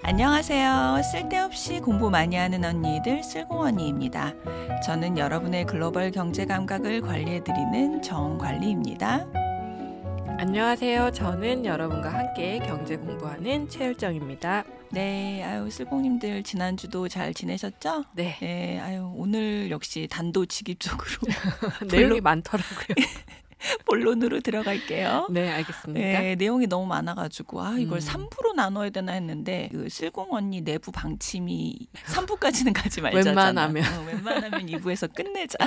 안녕하세요. 쓸데없이 공부 많이 하는 언니들 쓸공언니입니다. 저는 여러분의 글로벌 경제 감각을 관리해드리는 정관리입니다. 안녕하세요. 저는 여러분과 함께 경제 공부하는 최율정입니다. 네, 아유 쓸공님들 지난주도 잘 지내셨죠? 네. 네, 아유 오늘 역시 단도직입적으로 내용이 많더라고요. 본론으로 들어갈게요. 네, 알겠습니다. 네, 내용이 너무 많아가지고 이걸 3부로 나눠야 되나 했는데 그 쓸공 언니 내부 방침이 3부까지는 가지 말자잖아. 웬만하면 2부에서 끝내자.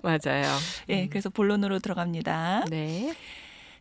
맞아요. 네, 그래서 본론으로 들어갑니다. 네.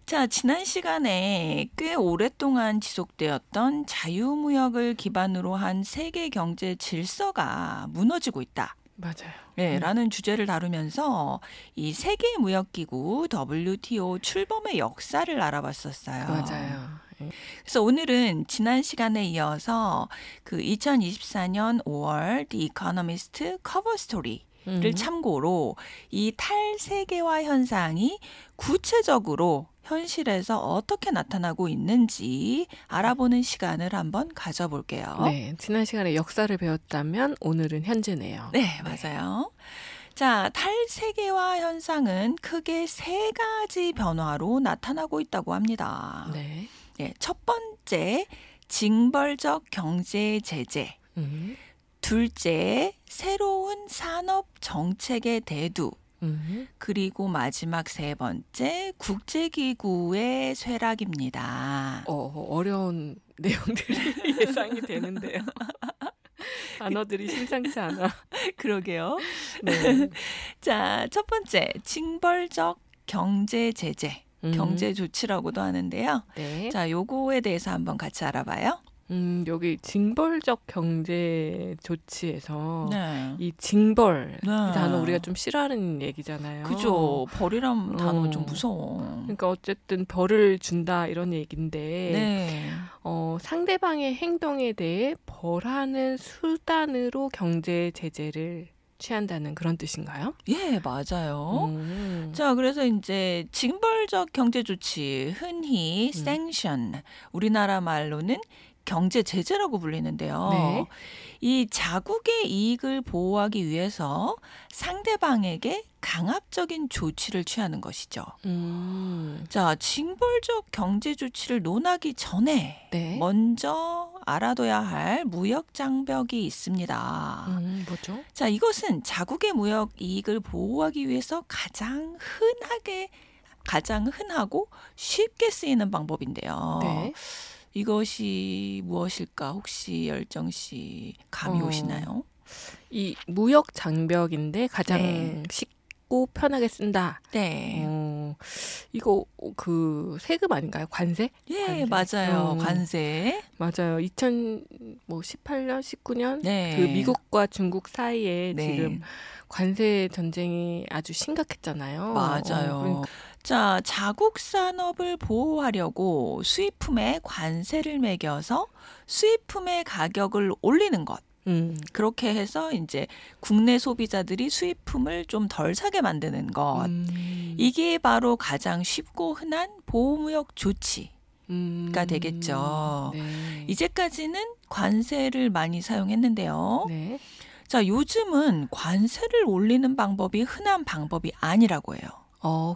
자, 지난 시간에 꽤 오랫동안 지속되었던 자유무역을 기반으로 한 세계 경제 질서가 무너지고 있다. 맞아요. 네, 라는 주제를 다루면서 이 세계무역기구 WTO 출범의 역사를 알아봤었어요. 맞아요. 그래서 오늘은 지난 시간에 이어서 그 2024년 5월 The Economist 커버 스토리를 참고로 이 탈세계화 현상이 구체적으로 현실에서 어떻게 나타나고 있는지 알아보는 시간을 한번 가져볼게요. 네, 지난 시간에 역사를 배웠다면 오늘은 현재네요. 네, 맞아요. 자, 탈세계화 현상은 크게 세 가지 변화로 나타나고 있다고 합니다. 네. 네, 첫 번째, 징벌적 경제 제재. 둘째, 새로운 산업 정책의 대두. 그리고 마지막 세 번째, 국제기구의 쇠락입니다. 어려운 내용들이 예상이 되는데요. 단어들이 심상치 않아. 그러게요. 네. 자, 첫 번째, 징벌적 경제 제재. 경제 조치라고도 하는데요. 네. 자, 요거에 대해서 한번 같이 알아봐요. 여기 징벌적 경제 조치에서 네. 이 징벌 네. 이 단어 우리가 좀 싫어하는 얘기잖아요. 그죠. 벌이란 단어 좀 무서워. 그러니까 어쨌든 벌을 준다 이런 얘기인데 네. 상대방의 행동에 대해 벌하는 수단으로 경제 제재를 취한다는 그런 뜻인가요? 예, 맞아요. 자, 그래서 이제 징벌적 경제 조치, 흔히 sanction, 우리나라 말로는 경제 제재라고 불리는데요. 네. 이 자국의 이익을 보호하기 위해서 상대방에게 강압적인 조치를 취하는 것이죠. 자, 징벌적 경제 조치를 논하기 전에 네. 먼저 알아둬야 할 무역 장벽이 있습니다. 뭐죠? 자, 이것은 자국의 무역 이익을 보호하기 위해서 가장 흔하고 쉽게 쓰이는 방법인데요. 네. 이것이 무엇일까? 혹시 열정 씨 감이 오시나요? 이 무역 장벽인데 가장 네. 쉽고 편하게 쓴다. 네. 이거 그 세금 아닌가요? 관세? 예, 관세. 맞아요. 관세. 맞아요. 2018년, 19년 네. 그 미국과 중국 사이에 네. 지금 관세 전쟁이 아주 심각했잖아요. 맞아요. 그러니까 자, 자국 산업을 보호하려고 수입품에 관세를 매겨서 수입품의 가격을 올리는 것. 그렇게 해서 이제 국내 소비자들이 수입품을 좀 덜 사게 만드는 것. 이게 바로 가장 쉽고 흔한 보호무역 조치가 되겠죠. 네. 이제까지는 관세를 많이 사용했는데요. 네. 자, 요즘은 관세를 올리는 방법이 흔한 방법이 아니라고 해요.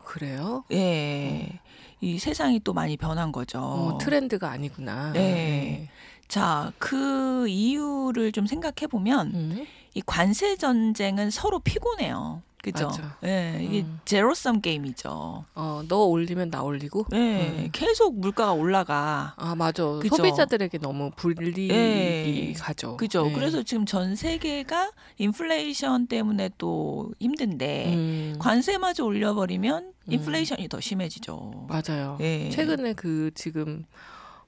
그래요? 예. 이 세상이 또 많이 변한 거죠. 트렌드가 아니구나. 네. 자, 그 이유를 좀 생각해 보면 이 관세 전쟁은 서로 피곤해요. 그죠? 맞아. 예, 이게 제로섬 게임이죠. 너 올리면 나 올리고. 네, 계속 물가가 올라가. 맞아. 그죠? 소비자들에게 너무 불이익이 네. 가죠. 그죠? 네. 그래서 지금 전 세계가 인플레이션 때문에 또 힘든데 관세마저 올려버리면 인플레이션이 더 심해지죠. 맞아요. 네. 최근에 그 지금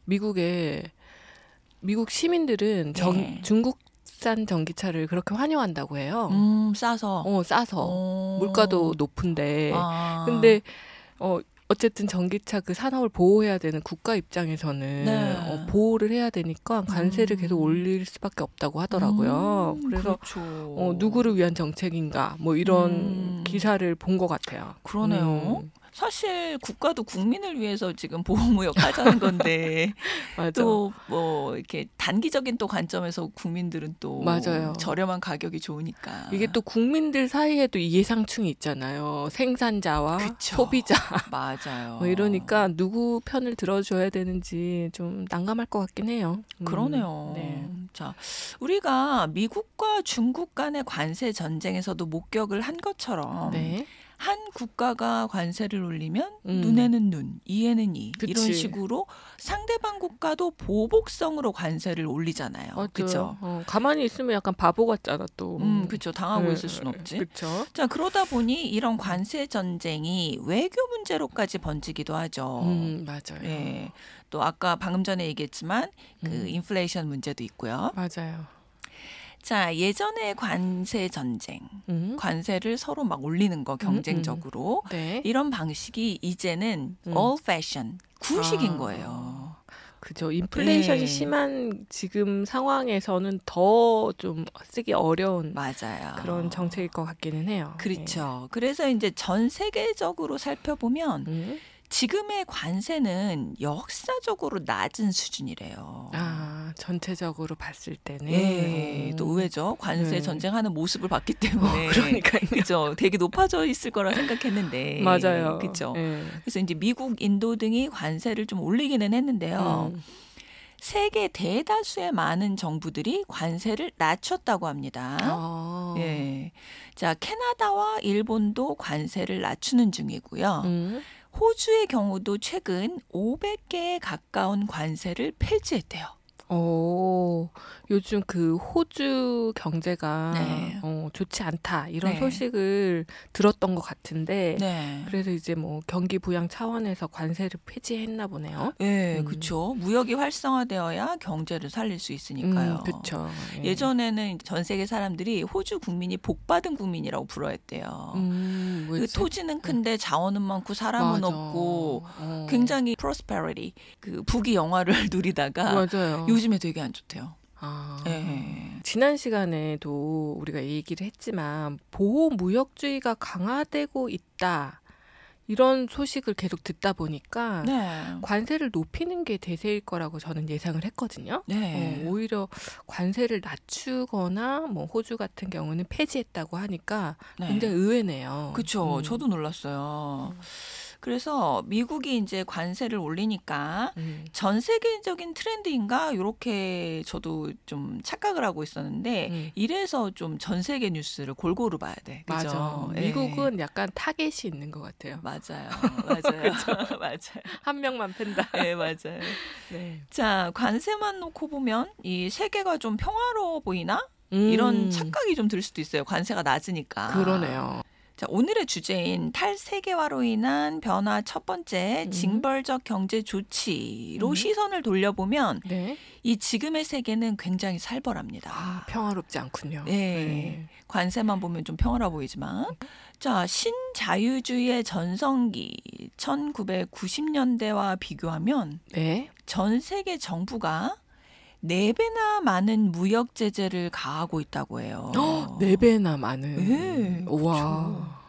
미국 시민들은 네. 중국산 전기차를 그렇게 환영한다고 해요. 싸서. 싸서. 물가도 높은데. 아. 근데 어쨌든 전기차 그 산업을 보호해야 되는 국가 입장에서는 네. 보호를 해야 되니까 관세를 계속 올릴 수밖에 없다고 하더라고요. 그래서 그렇죠. 누구를 위한 정책인가 뭐 이런 기사를 본 것 같아요. 그러네요. 사실 국가도 국민을 위해서 지금 보호무역 하자는 건데 또 뭐 이렇게 단기적인 또 관점에서 국민들은 또 맞아요. 저렴한 가격이 좋으니까 이게 또 국민들 사이에도 이해상충이 있잖아요. 생산자와 그쵸. 소비자. 맞아요. 뭐 이러니까 누구 편을 들어줘야 되는지 좀 난감할 것 같긴 해요. 그러네요. 네. 자, 우리가 미국과 중국 간의 관세 전쟁에서도 목격을 한 것처럼 네. 한 국가가 관세를 올리면 눈에는 눈, 이에는 이 그치. 이런 식으로 상대방 국가도 보복성으로 관세를 올리잖아요. 그렇죠? 가만히 있으면 약간 바보 같잖아 또. 그렇죠. 당하고 있을 순 없지. 그렇죠. 자, 그러다 보니 이런 관세 전쟁이 외교 문제로까지 번지기도 하죠. 맞아요. 예. 또 아까 방금 전에 얘기했지만 그 인플레이션 문제도 있고요. 맞아요. 자, 예전의 관세 전쟁, 관세를 서로 막 올리는 거 경쟁적으로 네. 이런 방식이 이제는 old fashion, 구식인 거예요. 그죠. 인플레이션이 네. 심한 지금 상황에서는 더 좀 쓰기 어려운 맞아요. 그런 정책일 것 같기는 해요. 그렇죠. 그래서 이제 전 세계적으로 살펴보면 지금의 관세는 역사적으로 낮은 수준이래요. 아, 전체적으로 봤을 때는. 예, 또 의외죠. 관세 전쟁하는 모습을 봤기 때문에. 그러니까요. 그죠. 되게 높아져 있을 거라 생각했는데. 맞아요. 그죠. 네. 그래서 이제 미국, 인도 등이 관세를 좀 올리기는 했는데요. 세계 대다수의 많은 정부들이 관세를 낮췄다고 합니다. 예. 자, 캐나다와 일본도 관세를 낮추는 중이고요. 호주의 경우도 최근 500개에 가까운 관세를 폐지했대요. 요즘 그 호주 경제가 네. 좋지 않다 이런 네. 소식을 들었던 것 같은데 네. 그래서 이제 뭐 경기 부양 차원에서 관세를 폐지했나 보네요. 네, 그렇죠. 무역이 활성화되어야 경제를 살릴 수 있으니까요. 그렇죠. 예전에는 전 세계 사람들이 호주 국민이 복받은 국민이라고 불러했대요. 그 토지는 큰데 자원은 많고 사람은 맞아. 없고 굉장히 prosperity, 그 부귀 영화를 누리다가 맞아요. 요즘에 되게 안 좋대요. 네. 지난 시간에도 우리가 얘기를 했지만 보호무역주의가 강화되고 있다. 이런 소식을 계속 듣다 보니까 관세를 높이는 게 대세일 거라고 저는 예상을 했거든요. 오히려 관세를 낮추거나 뭐 호주 같은 경우는 폐지했다고 하니까 굉장히 의외네요. 그렇죠. 저도 놀랐어요. 그래서 미국이 이제 관세를 올리니까 전 세계적인 트렌드인가 이렇게 저도 좀 착각을 하고 있었는데 이래서 좀 전 세계 뉴스를 골고루 봐야 돼. 그죠? 맞아. 미국은 약간 타겟이 있는 것 같아요. 맞아요. 맞아요. 맞아요. 한 명만 팬다. 네, 맞아요. 네. 자, 관세만 놓고 보면 이 세계가 좀 평화로워 보이나? 이런 착각이 좀 들 수도 있어요. 관세가 낮으니까. 그러네요. 자, 오늘의 주제인 탈세계화로 인한 변화 첫 번째 징벌적 경제 조치로 시선을 돌려보면 이 지금의 세계는 굉장히 살벌합니다. 평화롭지 않군요. 관세만 보면 좀 평화로워 보이지만 자, 신자유주의의 전성기 1990년대와 비교하면 전 세계 정부가 4배나 많은 무역 제재를 가하고 있다고 해요. 4배나 많은. 네, 와. 그렇죠.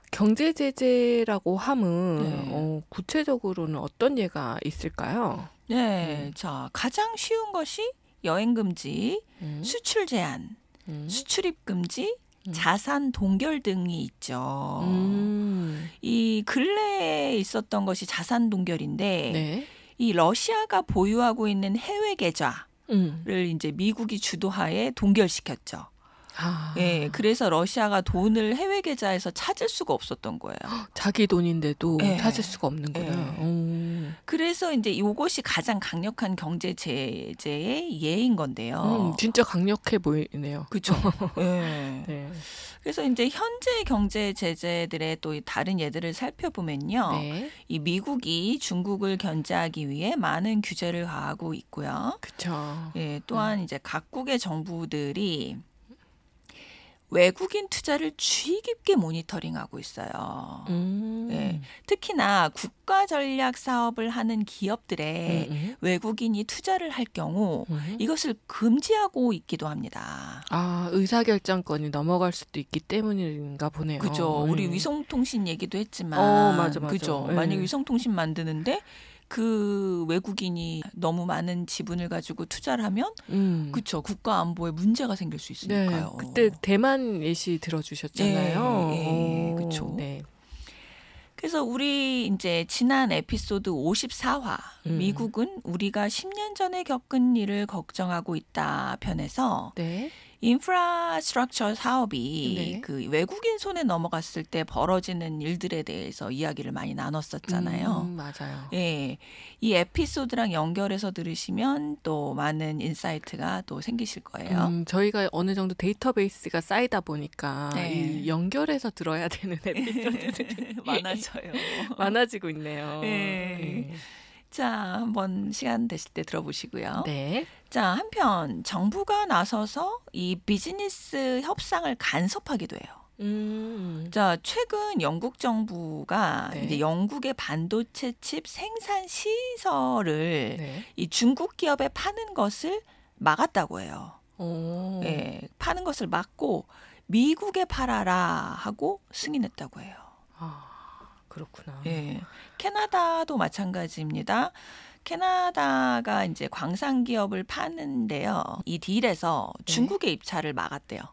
경제 제재라고 하면 구체적으로는 어떤 예가 있을까요? 네, 자, 가장 쉬운 것이 여행 금지, 수출 제한, 수출입 금지, 자산 동결 등이 있죠. 이 근래에 있었던 것이 자산 동결인데 이 러시아가 보유하고 있는 해외 계좌를 이제 미국이 주도하에 동결시켰죠. 예, 그래서 러시아가 돈을 해외 계좌에서 찾을 수가 없었던 거예요. 자기 돈인데도 찾을 수가 없는구나. 그래서 이제 이것이 가장 강력한 경제 제재의 예인 건데요. 진짜 강력해 보이네요. 그렇죠. 그래서 이제 현재 경제 제재들의 또 다른 예들을 살펴보면요. 이 미국이 중국을 견제하기 위해 많은 규제를 가하고 있고요. 그렇죠. 또한 이제 각국의 정부들이 외국인 투자를 주의 깊게 모니터링하고 있어요. 네, 특히나 국가 전략 사업을 하는 기업들에 외국인이 투자를 할 경우 이것을 금지하고 있기도 합니다. 아, 의사결정권이 넘어갈 수도 있기 때문인가 보네요. 그죠. 우리 위성통신 얘기도 했지만 맞아. 그죠. 만약에 위성통신 만드는데 그 외국인이 너무 많은 지분을 가지고 투자를 하면 그쵸, 국가 안보에 문제가 생길 수 있으니까요. 네, 그때 대만 예시 들어주셨잖아요. 네, 그쵸. 네. 그래서 우리 이제 지난 에피소드 54화 미국은 우리가 10년 전에 겪은 일을 걱정하고 있다 편에서 네. 인프라스트럭처 사업이 네. 그 외국인 손에 넘어갔을 때 벌어지는 일들에 대해서 이야기를 많이 나눴었잖아요. 맞아요. 예, 이 에피소드랑 연결해서 들으시면 또 많은 인사이트가 또 생기실 거예요. 저희가 어느 정도 데이터베이스가 쌓이다 보니까 네. 이 연결해서 들어야 되는 에피소드들이 많아지고 있네요. 네. 자, 한번 시간 되실 때 들어보시고요. 네. 자, 한편 정부가 나서서 이 비즈니스 협상을 간섭하기도 해요. 자, 최근 영국 정부가 네. 이제 영국의 반도체 칩 생산 시설을 네. 이 중국 기업에 파는 것을 막았다고 해요. 네, 파는 것을 막고 미국에 팔아라 하고 승인했다고 해요. 그렇구나. 예. 캐나다도 마찬가지입니다. 캐나다가 이제 광산 기업을 파는데요. 이 딜에서 중국의 입찰을 막았대요.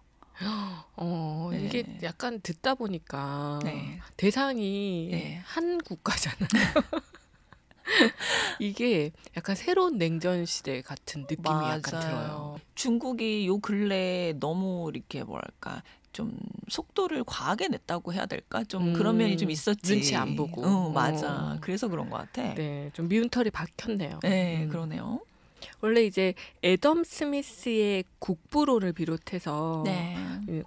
네. 이게 약간 듣다 보니까 네. 대상이 네. 한 국가잖아요. 이게 약간 새로운 냉전 시대 같은 느낌이 맞아요. 약간 들어요. 중국이 요 근래에 너무 이렇게 뭐랄까 좀 속도를 과하게 냈다고 해야 될까? 좀 그런 면이 좀 있었지. 눈치 안 보고. 맞아. 그래서 그런 것 같아. 네, 좀 미운 털이 박혔네요. 네, 그러네요. 원래 이제 애덤 스미스의 국부론을 비롯해서 네.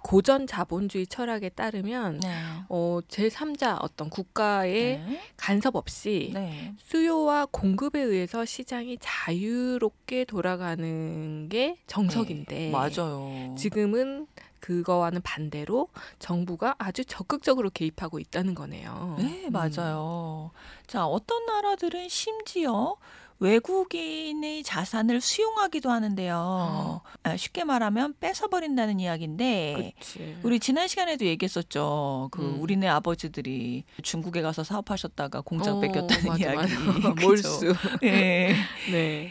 고전 자본주의 철학에 따르면 네. 제3자 어떤 국가의 네. 간섭 없이 네. 수요와 공급에 의해서 시장이 자유롭게 돌아가는 게 정석인데 네. 맞아요. 지금은 그거와는 반대로 정부가 아주 적극적으로 개입하고 있다는 거네요. 네, 맞아요. 자, 어떤 나라들은 심지어 외국인의 자산을 수용하기도 하는데요. 쉽게 말하면 뺏어버린다는 이야기인데 그치. 우리 지난 시간에도 얘기했었죠. 우리네 아버지들이 중국에 가서 사업하셨다가 공장 뺏겼다는 맞아, 이야기. 맞아. 몰수. 네. 네.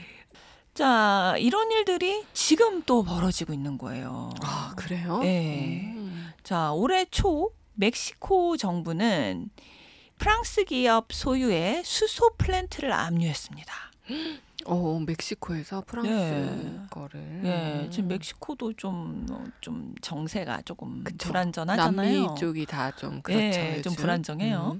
자, 이런 일들이 지금 또 벌어지고 있는 거예요. 아, 그래요? 네. 자, 올해 초 멕시코 정부는 프랑스 기업 소유의 수소 플랜트를 압류했습니다. 멕시코에서 프랑스 네. 거를. 네, 지금 멕시코도 좀 정세가 조금 불안전하잖아요. 남미 쪽이 다 좀 그렇죠. 네, 좀 불안정해요.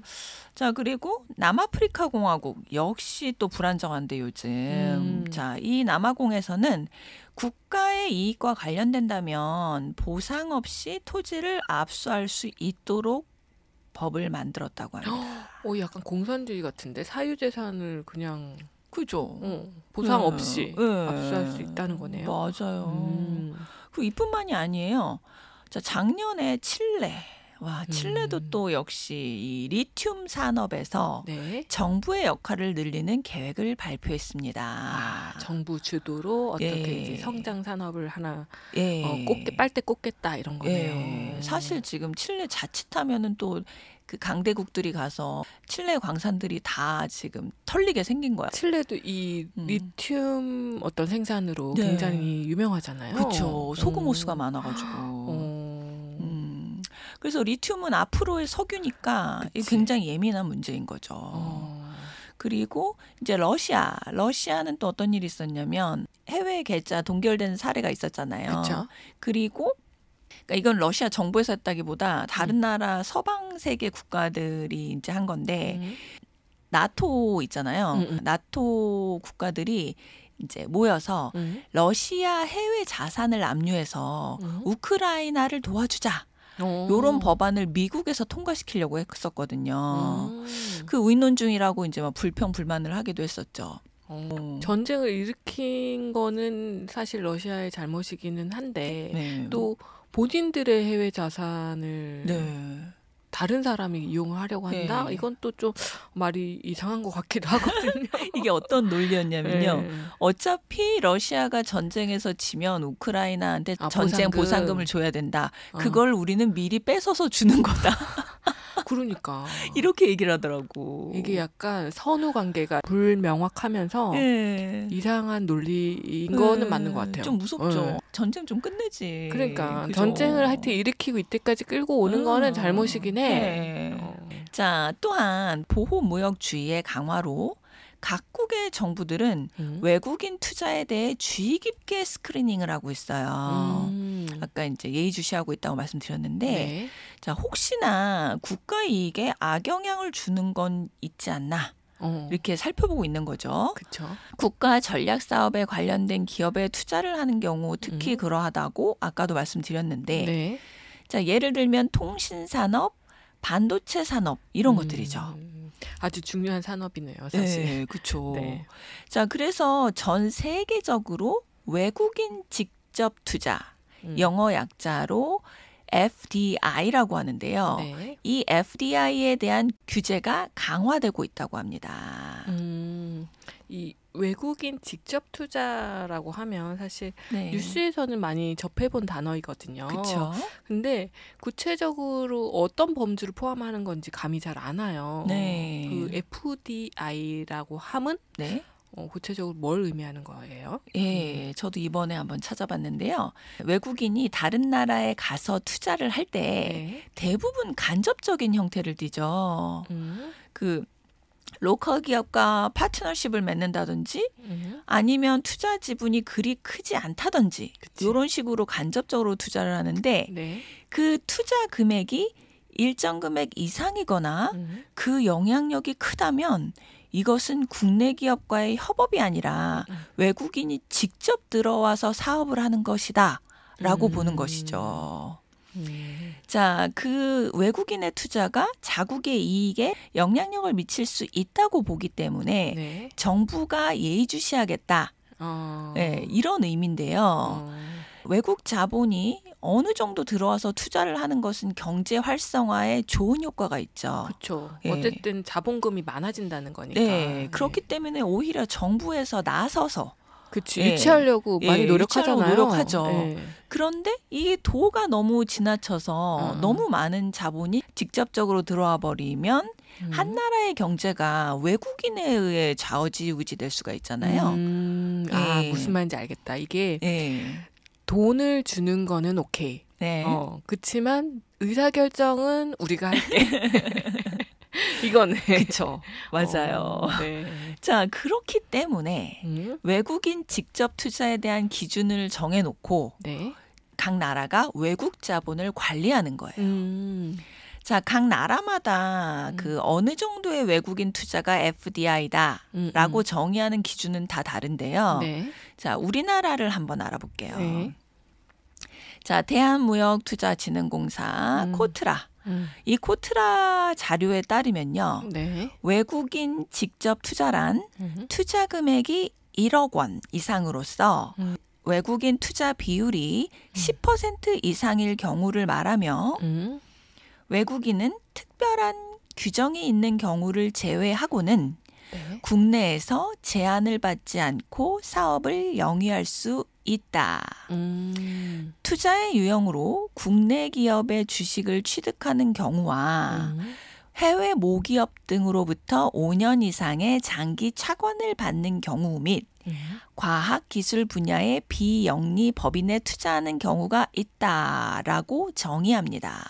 자, 그리고 남아프리카 공화국 역시 또 불안정한데 요즘. 자, 이 남아공에서는 국가의 이익과 관련된다면 보상 없이 토지를 압수할 수 있도록 법을 만들었다고 합니다. 약간 공산주의 같은데 사유재산을 그냥 그죠. 보상 없이 압수할 수 있다는 거네요. 맞아요. 그 이뿐만이 아니에요. 자, 작년에 칠레. 와, 칠레도 또 역시 이 리튬 산업에서 네. 정부의 역할을 늘리는 계획을 발표했습니다. 정부 주도로 어떻게 이제 성장 산업을 하나 빨대 꽂겠다 이런 거네요. 사실 지금 칠레 자칫하면은 또 그 강대국들이 가서 칠레 광산들이 다 지금 털리게 생긴 거야. 칠레도 이 리튬 어떤 생산으로 굉장히 유명하잖아요. 그렇죠. 소금 호수가 많아가지고. 그래서 리튬은 앞으로의 석유니까 굉장히 예민한 문제인 거죠. 그리고 이제 러시아는 또 어떤 일이 있었냐면 해외 계좌 동결된 사례가 있었잖아요. 그쵸. 그리고 그러니까 이건 러시아 정부에서 했다기보다 다른 나라 서방 세계 국가들이 이제 한 건데 나토 있잖아요. 나토 국가들이 이제 모여서 러시아 해외 자산을 압류해서 우크라이나를 도와주자. 요런 법안을 미국에서 통과시키려고 했었거든요. 그 의논 중이라고 이제 막 불평 불만을 하기도 했었죠. 전쟁을 일으킨 거는 사실 러시아의 잘못이기는 한데 또 본인들의 해외 자산을 네. 다른 사람이 이용하려고 한다? 네. 이건 또 좀 말이 이상한 것 같기도 하거든요. 이게 어떤 논리였냐면요. 네. 어차피 러시아가 전쟁에서 지면 우크라이나한테 전쟁 보상금을 줘야 된다. 그걸 우리는 미리 뺏어서 주는 거다. 그러니까. 이렇게 얘기를 하더라고. 이게 약간 선후 관계가 불명확하면서 이상한 논리인 거는 맞는 것 같아요. 좀 무섭죠. 전쟁 좀 끝내지. 그러니까 그죠? 전쟁을 하여튼 일으키고 이때까지 끌고 오는 거는 잘못이긴 해. 자, 또한 보호무역주의의 강화로 각국의 정부들은 외국인 투자에 대해 주의 깊게 스크리닝을 하고 있어요. 아까 이제 예의주시하고 있다고 말씀드렸는데, 네. 자, 혹시나 국가 이익에 악영향을 주는 건 있지 않나? 이렇게 살펴보고 있는 거죠. 그쵸. 국가 전략 사업에 관련된 기업에 투자를 하는 경우 특히 그러하다고 아까도 말씀드렸는데, 네. 자, 예를 들면 통신산업, 반도체 산업 이런 것들이죠. 아주 중요한 산업이네요, 사실. 네, 그렇죠. 네. 자, 그래서 전 세계적으로 외국인 직접 투자, 영어 약자로 FDI라고 하는데요. 네. 이 FDI에 대한 규제가 강화되고 있다고 합니다. 이 외국인 직접 투자라고 하면 사실 네. 뉴스에서는 많이 접해본 단어이거든요. 그렇죠. 근데 구체적으로 어떤 범주를 포함하는 건지 감이 잘 안 와요. 네. 그 FDI라고 함은 네. 구체적으로 뭘 의미하는 거예요? 예, 저도 이번에 한번 찾아봤는데요. 외국인이 다른 나라에 가서 투자를 할 때 네. 대부분 간접적인 형태를 띠죠. 그 로컬 기업과 파트너십을 맺는다든지 아니면 투자 지분이 그리 크지 않다든지 그치. 이런 식으로 간접적으로 투자를 하는데 네. 그 투자 금액이 일정 금액 이상이거나 그 영향력이 크다면 이것은 국내 기업과의 협업이 아니라 외국인이 직접 들어와서 사업을 하는 것이다 라고 보는 것이죠. 자, 그 외국인의 투자가 자국의 이익에 영향력을 미칠 수 있다고 보기 때문에 네. 정부가 예의주시하겠다. 네, 이런 의미인데요. 외국 자본이 어느 정도 들어와서 투자를 하는 것은 경제 활성화에 좋은 효과가 있죠. 그렇죠. 네. 어쨌든 자본금이 많아진다는 거니까. 네, 그렇기 때문에 오히려 정부에서 나서서 그치, 유치하려고 많이 노력하잖아요. 노력하죠. 그런데 이 도가 너무 지나쳐서 너무 많은 자본이 직접적으로 들어와 버리면 한 나라의 경제가 외국인에 의해 좌우지우지 될 수가 있잖아요. 아, 무슨 말인지 알겠다. 이게 돈을 주는 거는 오케이. 네. 그치만 의사결정은 우리가 할게. 이거네. 그렇죠. 맞아요. 네. 자, 그렇기 때문에 외국인 직접 투자에 대한 기준을 정해놓고 네. 각 나라가 외국 자본을 관리하는 거예요. 자, 각 나라마다 그 어느 정도의 외국인 투자가 FDI다라고 정의하는 기준은 다 다른데요. 네. 자, 우리나라를 한번 알아볼게요. 네. 자, 대한무역투자진흥공사 코트라. 이 코트라 자료에 따르면요. 네. 외국인 직접 투자란 투자 금액이 1억 원 이상으로서 외국인 투자 비율이 10% 이상일 경우를 말하며 외국인은 특별한 규정이 있는 경우를 제외하고는 네. 국내에서 제한을 받지 않고 사업을 영위할 수 있다. 투자의 유형으로 국내 기업의 주식을 취득하는 경우와 해외 모기업 등으로부터 5년 이상의 장기 차관을 받는 경우 및 과학기술 분야의 비영리 법인에 투자하는 경우가 있다라고 정의합니다.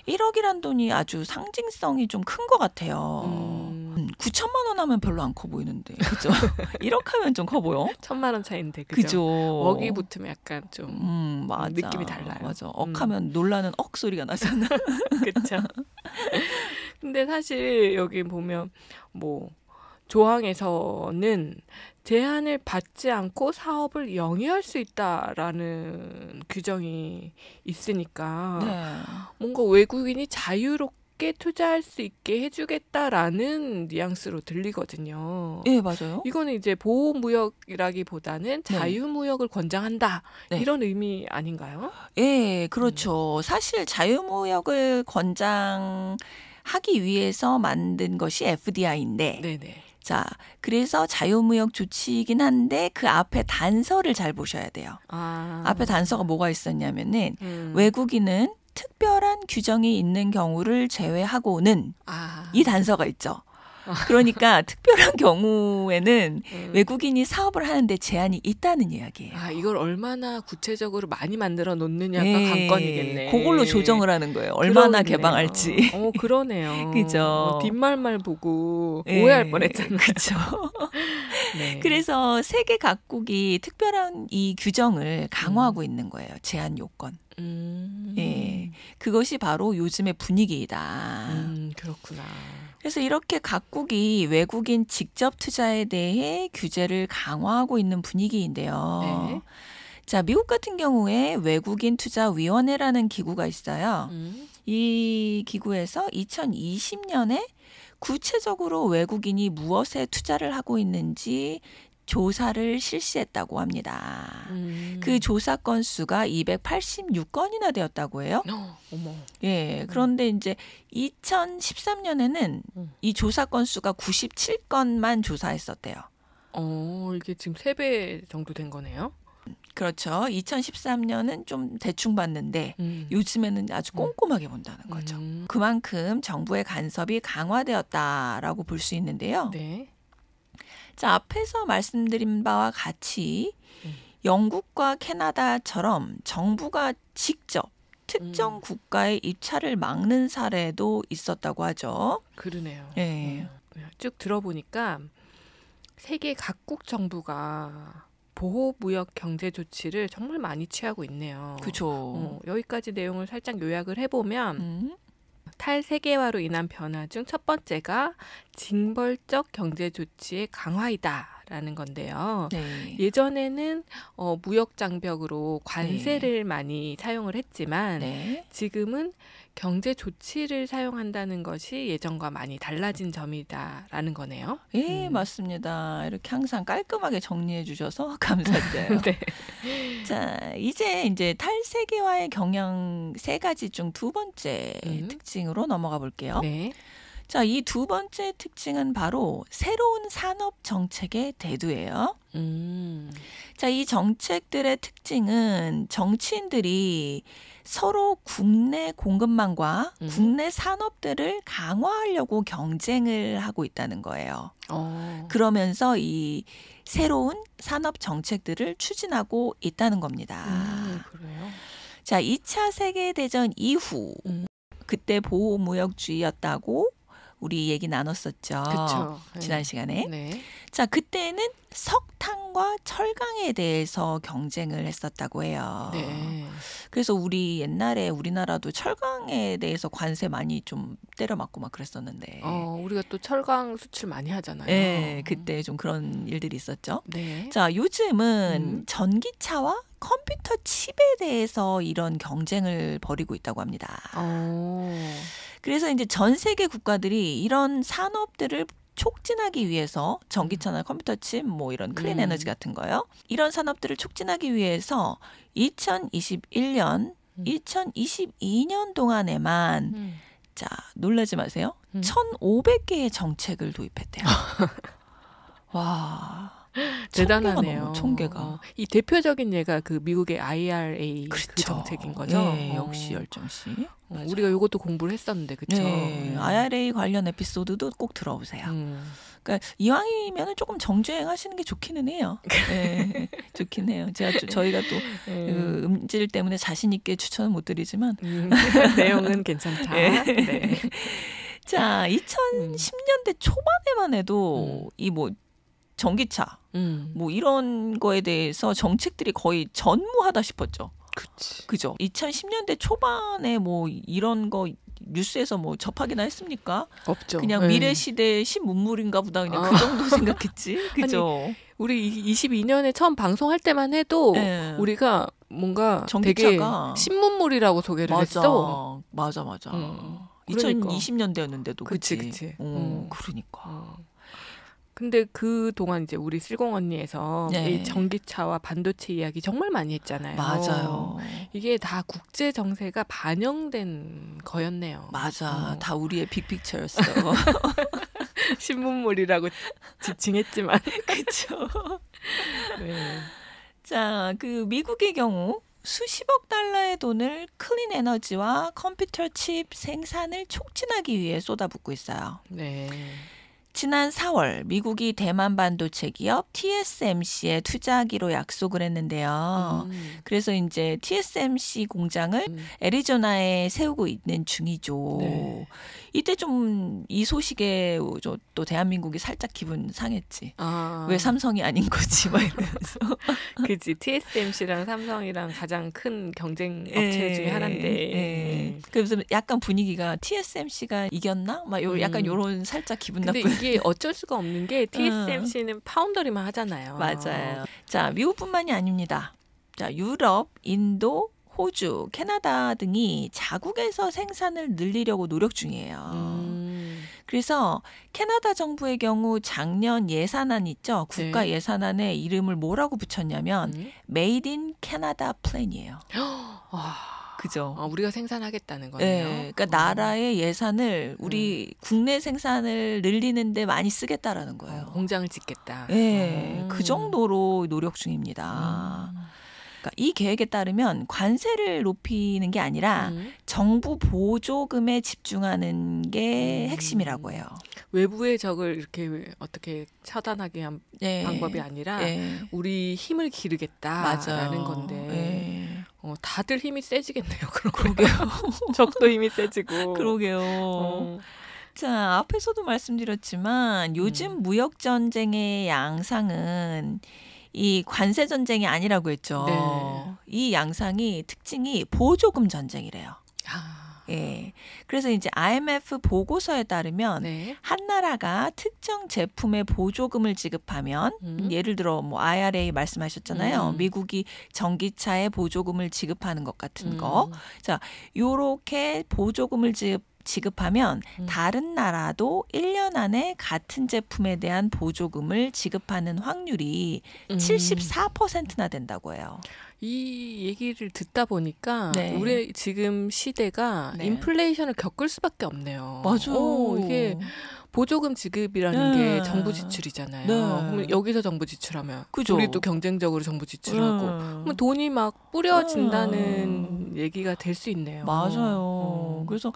1억이란 돈이 아주 상징성이 좀 큰 것 같아요. 9천만 원 하면 별로 안 커 보이는데, 그죠? 1억 하면 좀 커 보여? 1,000만 원 차이인데, 그죠? 억이 붙으면 약간 좀 맞아. 느낌이 달라요. 맞아. 억하면 놀라는 억 소리가 나잖아. 그렇죠. 근데 사실 여기 보면 뭐 조항에서는 제한을 받지 않고 사업을 영위할 수 있다라는 규정이 있으니까 네. 뭔가 외국인이 자유롭게 쉽게 투자할 수 있게 해주겠다라는 뉘앙스로 들리거든요. 네, 맞아요. 이거는 이제 보호무역이라기보다는 자유무역을 권장한다. 네. 이런 의미 아닌가요? 네, 그렇죠. 사실 자유무역을 권장하기 위해서 만든 것이 FDI인데 네네. 자, 그래서 자유무역 조치이긴 한데 그 앞에 단서를 잘 보셔야 돼요. 앞에 단서가 뭐가 있었냐면은 외국인은 특별한 규정이 있는 경우를 제외하고는 이 단서가 있죠. 그러니까 특별한 경우에는 외국인이 사업을 하는데 제한이 있다는 이야기예요. 이걸 얼마나 구체적으로 많이 만들어 놓느냐가 관건이겠네. 그걸로 조정을 하는 거예요. 얼마나 개방할지. 그러네요. 그죠. 뒷말만 보고 오해할 뻔했잖아요. 그렇죠. 네. 그래서 세계 각국이 특별한 이 규정을 강화하고 있는 거예요. 제한 요건. 예, 그것이 바로 요즘의 분위기이다. 그렇구나. 그래서 이렇게 각국이 외국인 직접 투자에 대해 규제를 강화하고 있는 분위기인데요. 네. 자, 미국 같은 경우에 외국인 투자위원회라는 기구가 있어요. 이 기구에서 2020년에 구체적으로 외국인이 무엇에 투자를 하고 있는지 조사를 실시했다고 합니다. 그 조사 건수가 286건이나 되었다고 해요. 어머. 예, 그런데 이제 2013년에는 이 조사 건수가 97건만 조사했었대요. 이게 지금 3배 정도 된 거네요. 그렇죠. 2013년은 좀 대충 봤는데 요즘에는 아주 꼼꼼하게 본다는 거죠. 그만큼 정부의 간섭이 강화되었다라고 볼 수 있는데요. 네. 자, 앞에서 말씀드린 바와 같이 영국과 캐나다처럼 정부가 직접 특정 국가의 입찰을 막는 사례도 있었다고 하죠. 그러네요. 네. 쭉 들어보니까 세계 각국 정부가 보호무역 경제 조치를 정말 많이 취하고 있네요. 그렇죠. 여기까지 내용을 살짝 요약을 해보면 탈세계화로 인한 변화 중 첫 번째가 징벌적 경제 조치의 강화이다라는 건데요. 네. 예전에는 무역 장벽으로 관세를 많이 사용을 했지만 지금은 경제 조치를 사용한다는 것이 예전과 많이 달라진 점이다라는 거네요. 예, 맞습니다. 이렇게 항상 깔끔하게 정리해 주셔서 감사드려요. 네. 자, 이제 탈세계화의 경향 3가지 중 2번째 특징으로 넘어가 볼게요. 네. 자, 이 2번째 특징은 바로 새로운 산업 정책의 대두예요. 자, 이 정책들의 특징은 정치인들이 서로 국내 공급망과 국내 산업들을 강화하려고 경쟁을 하고 있다는 거예요. 그러면서 이 새로운 산업 정책들을 추진하고 있다는 겁니다. 그래요? 자, 2차 세계대전 이후 그때 보호무역주의였다고 우리 얘기 나눴었죠. 그쵸. 지난 시간에. 네. 자, 그때는 석탄과 철강에 대해서 경쟁을 했었다고 해요. 네. 그래서 우리 옛날에 우리나라도 철강에 대해서 관세 많이 좀 때려맞고 막 그랬었는데. 우리가 또 철강 수출 많이 하잖아요. 네, 그때 좀 그런 일들이 있었죠. 네. 자, 요즘은 전기차와 컴퓨터 칩에 대해서 이런 경쟁을 벌이고 있다고 합니다. 그래서 이제 전 세계 국가들이 이런 산업들을 촉진하기 위해서 전기차나 컴퓨터 칩, 뭐 이런 클린 에너지 같은 거요. 이런 산업들을 촉진하기 위해서 2021년, 2022년 동안에만 자, 놀라지 마세요. 1,500개의 정책을 도입했대요. 와. 대단하네요. 1,000개가. 이 대표적인 예가 그 미국의 IRA 그렇죠. 그 정책인 거죠. 네, 역시 열정 씨. 우리가 이것도 공부를 했었는데, 그렇죠? 네, IRA 관련 에피소드도 꼭 들어보세요. 그러니까 이왕이면 조금 정주행하시는 게 좋기는 해요. 네, 좋긴 해요. 저희가 또 음질 때문에 자신 있게 추천은 못 드리지만 내용은 괜찮다. 네. 자, 2010년대 초반에만 해도 이 뭐 전기차 뭐 이런 거에 대해서 정책들이 거의 전무하다 싶었죠. 그죠? 2010년대 초반에 뭐 이런 거 뉴스에서 뭐 접하기나 했습니까? 없죠. 그냥 미래시대 신문물인가 보다 그냥 그 정도 생각했지. 그죠? 아니, 우리 22년에 처음 방송할 때만 해도 우리가 뭔가 전기차가 되게 신문물이라고 소개를 했어. 맞아. 그러니까. 2020년대였는데도 그치. 그러니까. 근데 그동안 이제 우리 쓸공 언니에서 이 전기차와 반도체 이야기 정말 많이 했잖아요. 맞아요. 이게 다 국제 정세가 반영된 거였네요. 맞아. 다 우리의 빅픽처였어. 신문물이라고 지칭했지만. 그렇죠. 네. 자, 그 미국의 경우 수십억 달러의 돈을 클린 에너지와 컴퓨터 칩 생산을 촉진하기 위해 쏟아붓고 있어요. 네. 지난 4월 미국이 대만 반도체 기업 TSMC에 투자하기로 약속을 했는데요. 그래서 이제 TSMC 공장을 애리조나에 세우고 있는 중이죠. 네. 이때 좀 이 소식에 또 대한민국이 살짝 기분 상했지. 왜 삼성이 아닌 거지? 막 이러면서. 그지. TSMC랑 삼성이랑 가장 큰 경쟁 업체 중에 하나인데. 그래서 약간 분위기가 TSMC가 이겼나? 막 약간 요런 살짝 기분 나쁜. 근데 이게 어쩔 수가 없는 게 TSMC는 파운더리만 하잖아요. 맞아요. 자, 미국뿐만이 아닙니다. 자, 유럽, 인도, 호주, 캐나다 등이 자국에서 생산을 늘리려고 노력 중이에요. 그래서 캐나다 정부의 경우 작년 예산안 있죠? 국가 예산안에 이름을 뭐라고 붙였냐면 Made in Canada 플랜이에요. 그죠? 우리가 생산하겠다는 거네요. 네, 그러니까 나라의 예산을 우리 국내 생산을 늘리는데 많이 쓰겠다라는 거예요. 공장을 짓겠다. 네, 그 정도로 노력 중입니다. 그러니까 이 계획에 따르면 관세를 높이는 게 아니라 정부 보조금에 집중하는 게 핵심이라고 해요. 외부의 적을 이렇게 어떻게 차단하기 위한 방법이 아니라 우리 힘을 기르겠다라는 건데 다들 힘이 세지겠네요. 그러게요. 적도 힘이 세지고. 그러게요. 자, 앞에서도 말씀드렸지만 요즘 무역 전쟁의 양상은 이 관세 전쟁이 아니라고 했죠. 네. 이 양상이 특징이 보조금 전쟁이래요. 예. 그래서 이제 IMF 보고서에 따르면 한 나라가 특정 제품에 보조금을 지급하면 예를 들어 뭐 IRA 말씀하셨잖아요. 미국이 전기차에 보조금을 지급하는 것 같은 거. 자, 요렇게 보조금을 지급하면 다른 나라도 1년 안에 같은 제품에 대한 보조금을 지급하는 확률이 74%나 된다고 해요. 이 얘기를 듣다 보니까 우리 지금 시대가 인플레이션을 겪을 수밖에 없네요. 맞아요. 이게 보조금 지급이라는 게 정부 지출이잖아요. 그러면 여기서 정부 지출하면 그죠. 우리도 경쟁적으로 정부 지출하고 그러면 돈이 막 뿌려진다는 얘기가 될 수 있네요. 맞아요. 그래서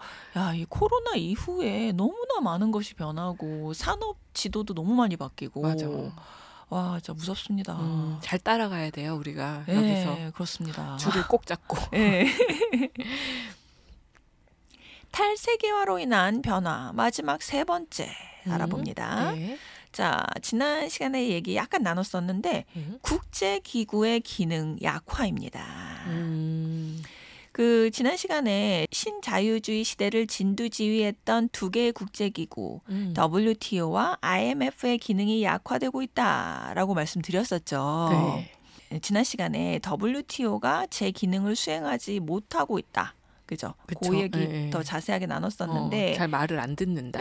이 코로나 이후에 너무나 많은 것이 변하고 산업 지도도 너무 많이 바뀌고 맞아. 와, 진짜 무섭습니다. 잘 따라가야 돼요, 우리가. 여기서. 그렇습니다. 줄을 꼭 잡고. 탈세계화로 인한 변화, 마지막 세 번째 알아봅니다. 자, 지난 시간에 얘기 약간 나눴었는데 국제기구의 기능 약화입니다. 그 지난 시간에 신자유주의 시대를 진두지휘했던 두 개의 국제기구 WTO와 IMF의 기능이 약화되고 있다라고 말씀드렸었죠. 지난 시간에 WTO가 제 기능을 수행하지 못하고 있다. 그죠? 그 얘기 더 자세하게 나눴었는데 잘 말을 안 듣는다.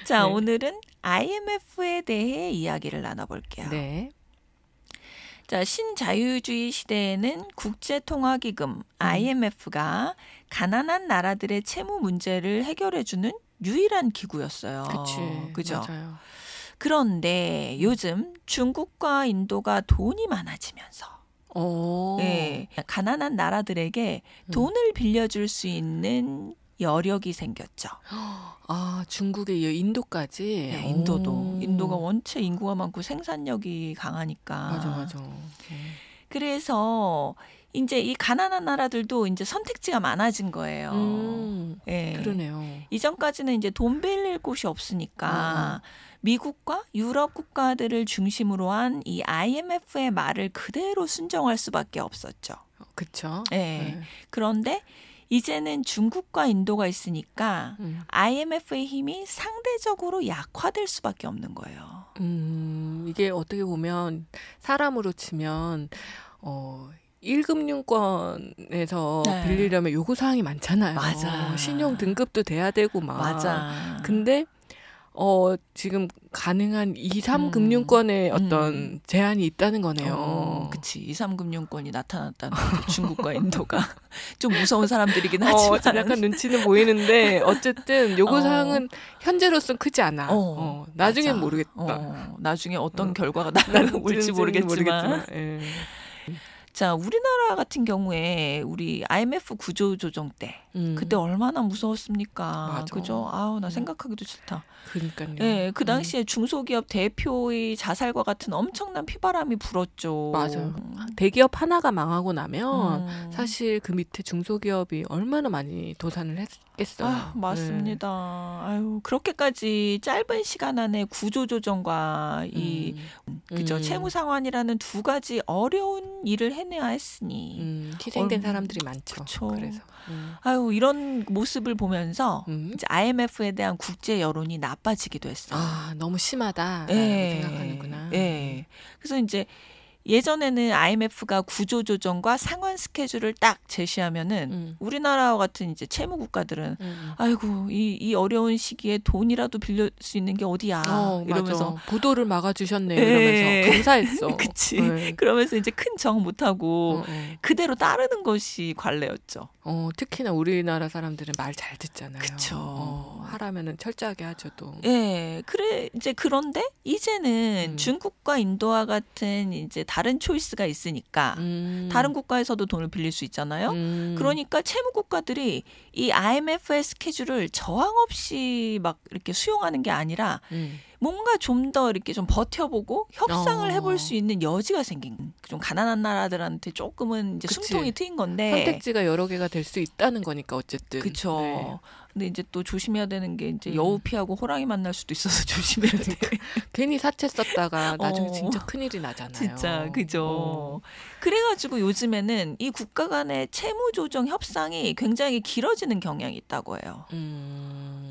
자, 오늘은 IMF에 대해 이야기를 나눠볼게요. 자, 신자유주의 시대에는 국제통화기금 IMF가 가난한 나라들의 채무 문제를 해결해주는 유일한 기구였어요. 그죠? 맞아요. 그런데 요즘 중국과 인도가 돈이 많아지면서 가난한 나라들에게 돈을 빌려줄 수 있는 여력이 생겼죠. 중국에 이어 인도까지? 인도가 원체 인구가 많고 생산력이 강하니까. 맞아. 그래서 이제 이 가난한 나라들도 이제 선택지가 많아진 거예요. 그러네요. 이전까지는 이제 돈 빌릴 곳이 없으니까 미국과 유럽 국가들을 중심으로 한 이 IMF의 말을 그대로 순종할 수밖에 없었죠. 그렇죠. 그런데 이제는 중국과 인도가 있으니까 IMF의 힘이 상대적으로 약화될 수밖에 없는 거예요. 이게 어떻게 보면 사람으로 치면 1금융권에서 빌리려면 요구사항이 많잖아요. 맞아. 신용 등급도 돼야 되고 막. 맞아. 근데 지금 가능한 2, 3금융권의 어떤 제한이 있다는 거네요. 그치. 2, 3금융권이 나타났다는 중국과 인도가. 좀 무서운 사람들이긴 하지만. 약간 눈치는 보이는데 어쨌든 요구사항은 현재로서는 크지 않아. 나중엔 모르겠다. 나중에 어떤 결과가 나올지 모르겠지만. 자, 우리나라 같은 경우에 우리 IMF 구조조정 때 그때 얼마나 무서웠습니까? 맞아. 그죠? 아우, 나 생각하기도 싫다. 그러니까요. 네, 그 당시에 중소기업 대표의 자살과 같은 엄청난 피바람이 불었죠. 맞아요. 대기업 하나가 망하고 나면 사실 그 밑에 중소기업이 얼마나 많이 도산을 했겠어요. 맞습니다. 아유, 그렇게까지 짧은 시간 안에 구조조정과 그죠, 채무상환이라는 두 가지 어려운 일을 해내야 했으니 희생된 사람들이 많죠. 그쵸. 그래서 아유, 이런 모습을 보면서 이제 IMF에 대한 국제 여론이 나빠지기도 했어요. 너무 심하다. 생각하는구나. 그래서 이제 예전에는 IMF가 구조조정과 상환 스케줄을 딱 제시하면은 우리나라와 같은 이제 채무 국가들은 아이고 이 어려운 시기에 돈이라도 빌릴 수 있는 게 어디야 이러면서 맞아. 보도를 막아주셨네 이러면서 감사했어. 그치. 그러면서 이제 큰 정 못하고 그대로 따르는 것이 관례였죠. 특히나 우리나라 사람들은 말 잘 듣잖아요. 그쵸. 하라면은 철저하게 하죠 또. 그런데 이제는 중국과 인도와 같은 이제 다른 초이스가 있으니까 다른 국가에서도 돈을 빌릴 수 있잖아요. 그러니까 채무 국가들이 이 IMF의 스케줄을 저항 없이 막 이렇게 수용하는 게 아니라 뭔가 좀 더 이렇게 좀 버텨보고 협상을 해볼 수 있는 여지가 생긴, 좀 가난한 나라들한테 조금은 이제 숨통이 트인 건데 선택지가 여러 개가 될 수 있다는 거니까 어쨌든. 그렇죠. 네. 근데 이제 또 조심해야 되는 게 이제 여우 피하고 호랑이 만날 수도 있어서 조심해야 돼. 괜히 사채 썼다가 나중에 진짜 큰일이 나잖아요. 진짜 그죠. 그래가지고 요즘에는 이 국가 간의 채무 조정 협상이 굉장히 길어지는 경향이 있다고 해요.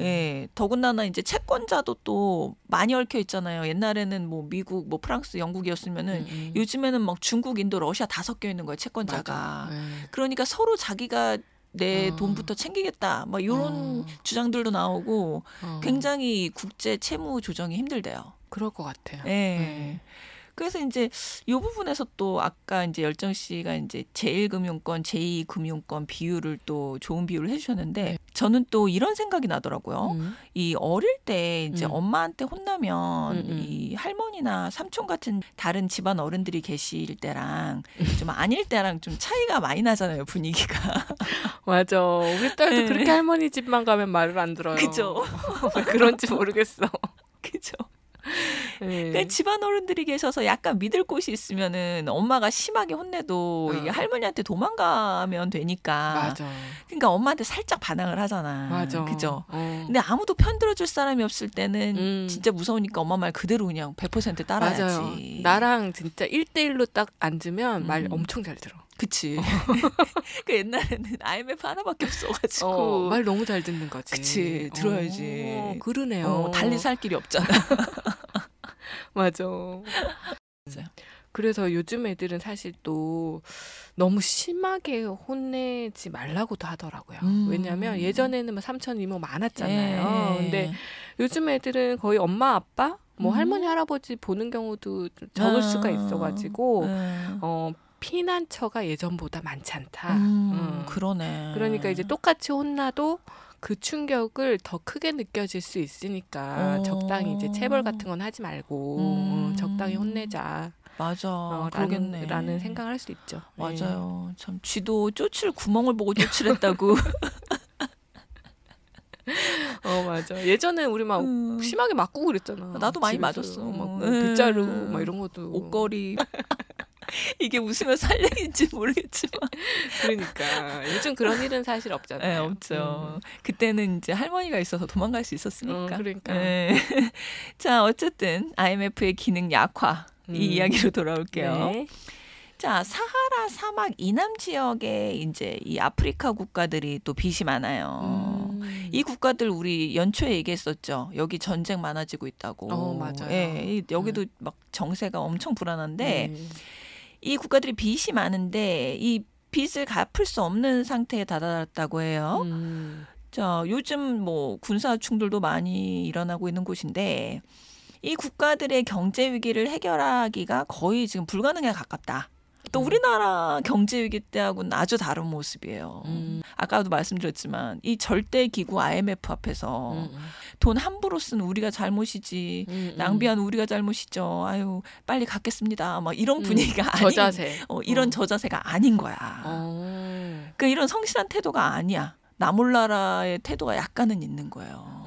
예, 더군다나 채권자도 또 많이 얽혀 있잖아요. 옛날에는 뭐 미국, 뭐 프랑스, 영국이었으면은 요즘에는 막 중국, 인도, 러시아 다 섞여 있는 거예요, 채권자가. 그러니까 서로 자기가 내 돈부터 챙기겠다, 막 이런 주장들도 나오고 굉장히 국제 채무 조정이 힘들대요. 그럴 것 같아요. 예. 그래서 이제 이 부분에서 또 아까 이제 열정 씨가 이제 제1금융권, 제2금융권 비율을 또 좋은 비율을 해주셨는데 저는 또 이런 생각이 나더라고요. 이 어릴 때 이제 엄마한테 혼나면 이 할머니나 삼촌 같은 다른 집안 어른들이 계실 때랑 좀 아닐 때랑 좀 차이가 많이 나잖아요, 분위기가. 맞아. 우리 딸도 그렇게 할머니 집만 가면 말을 안 들어요. 그죠. 왜 그런지 모르겠어. 그죠. 그러니까 집안 어른들이 계셔서 약간 믿을 곳이 있으면은 엄마가 심하게 혼내도 이게 할머니한테 도망가면 되니까. 맞아. 그러니까 엄마한테 살짝 반항을 하잖아. 맞아. 그죠. 근데 아무도 편들어줄 사람이 없을 때는 진짜 무서우니까 엄마 말 그대로 그냥 100% 따라야지. 맞아요. 나랑 진짜 1대1로 딱 앉으면 말 엄청 잘 들어. 그치. 그 옛날에는 IMF 하나밖에 없어가지고. 말 너무 잘 듣는 거지. 그치. 들어야지. 그러네요. 달리 살 길이 없잖아. 맞아. 그래서 요즘 애들은 사실 또 너무 심하게 혼내지 말라고도 하더라고요. 왜냐하면 예전에는 뭐 삼촌 이모 많았잖아요. 근데 요즘 애들은 거의 엄마 아빠 뭐 할머니 할아버지 보는 경우도 적을 수가 있어가지고 피난처가 예전보다 많지 않다. 그러네. 그러니까 이제 똑같이 혼나도 그 충격을 더 크게 느껴질 수 있으니까 적당히 이제 체벌 같은 건 하지 말고 적당히 혼내자. 맞아. 그러겠네. 라는 생각을 할 수 있죠. 맞아요. 네. 참 쥐도 쫓을 구멍을 보고 쫓으랬다고. 맞아. 예전에 우리 막 심하게 맞고 그랬잖아. 나도 많이 맞았어. 막 빗자루 막 이런 것도. 옷걸이. 이게 웃으면 살려인지 모르겠지만. 그러니까 요즘 그런 일은 사실 없잖아요. 네, 없죠. 그때는 이제 할머니가 있어서 도망갈 수 있었으니까. 그러니까. 네. 자, 어쨌든 IMF의 기능 약화 이 이야기로 돌아올게요. 네. 자, 사하라 사막 이남 지역에 이제 이 아프리카 국가들이 또 빚이 많아요. 이 국가들 우리 연초에 얘기했었죠. 여기 전쟁 많아지고 있다고. 맞아요. 예, 여기도 막 정세가 엄청 불안한데 이 국가들이 빚이 많은데 이 빚을 갚을 수 없는 상태에 다다랐다고 해요. 자, 요즘 뭐 군사 충돌도 많이 일어나고 있는 곳인데 이 국가들의 경제 위기를 해결하기가 거의 지금 불가능에 가깝다. 또 우리나라 경제 위기 때하고는 아주 다른 모습이에요. 아까도 말씀드렸지만 이 절대 기구 IMF 앞에서 돈 함부로 쓴 우리가 잘못이지, 낭비한 우리가 잘못이죠. 아유, 빨리 갚겠습니다. 막 이런 분위기가 아닌, 저자세. 이런 저자세가 아닌 거야. 그러니까 이런 성실한 태도가 아니야. 나 몰라라의 태도가 약간은 있는 거예요.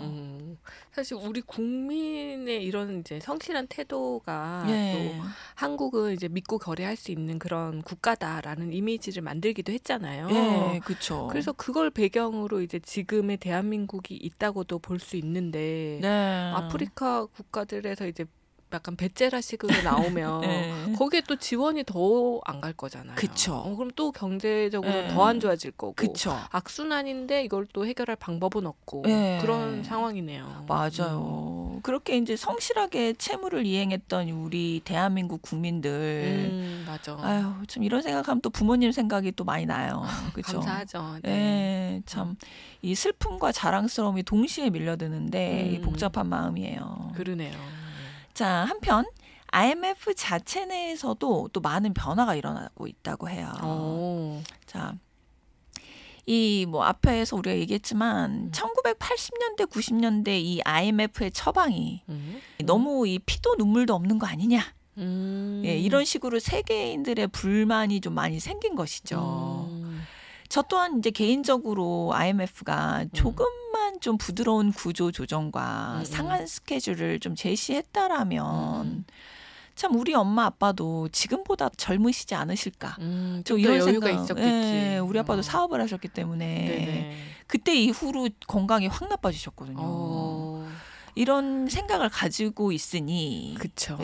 사실 우리 국민의 이런 이제 성실한 태도가 또 한국은 이제 믿고 거래할 수 있는 그런 국가다라는 이미지를 만들기도 했잖아요. 예, 그렇죠. 그래서 그걸 배경으로 이제 지금의 대한민국이 있다고도 볼 수 있는데 아프리카 국가들에서 이제 약간 배째라식으로 나오면 거기에 또 지원이 더 안 갈 거잖아요. 그쵸. 그럼 또 경제적으로 더 안 좋아질 거고. 그쵸. 악순환인데 이걸 또 해결할 방법은 없고 그런 상황이네요. 맞아요. 그렇게 이제 성실하게 채무를 이행했던 우리 대한민국 국민들. 맞아. 아유, 참 이런 생각하면 또 부모님 생각이 또 많이 나요. 그렇죠. 감사하죠. 네. 참 이 슬픔과 자랑스러움이 동시에 밀려드는데 이 복잡한 마음이에요. 그러네요. 자, 한편 IMF 자체 내에서도 또 많은 변화가 일어나고 있다고 해요. 자, 이 뭐 앞에서 우리가 얘기했지만 1980년대, 90년대 이 IMF의 처방이 너무 이 피도 눈물도 없는 거 아니냐. 예, 이런 식으로 세계인들의 불만이 좀 많이 생긴 것이죠. 저 또한 이제 개인적으로 IMF가 조금만 좀 부드러운 구조 조정과 상한 스케줄을 좀 제시했다라면 참 우리 엄마 아빠도 지금보다 젊으시지 않으실까. 좀 이런 여유가 있었겠지. 예, 우리 아빠도 사업을 하셨기 때문에 그때 이후로 건강이 확 나빠지셨거든요. 이런 생각을 가지고 있으니. 그렇죠.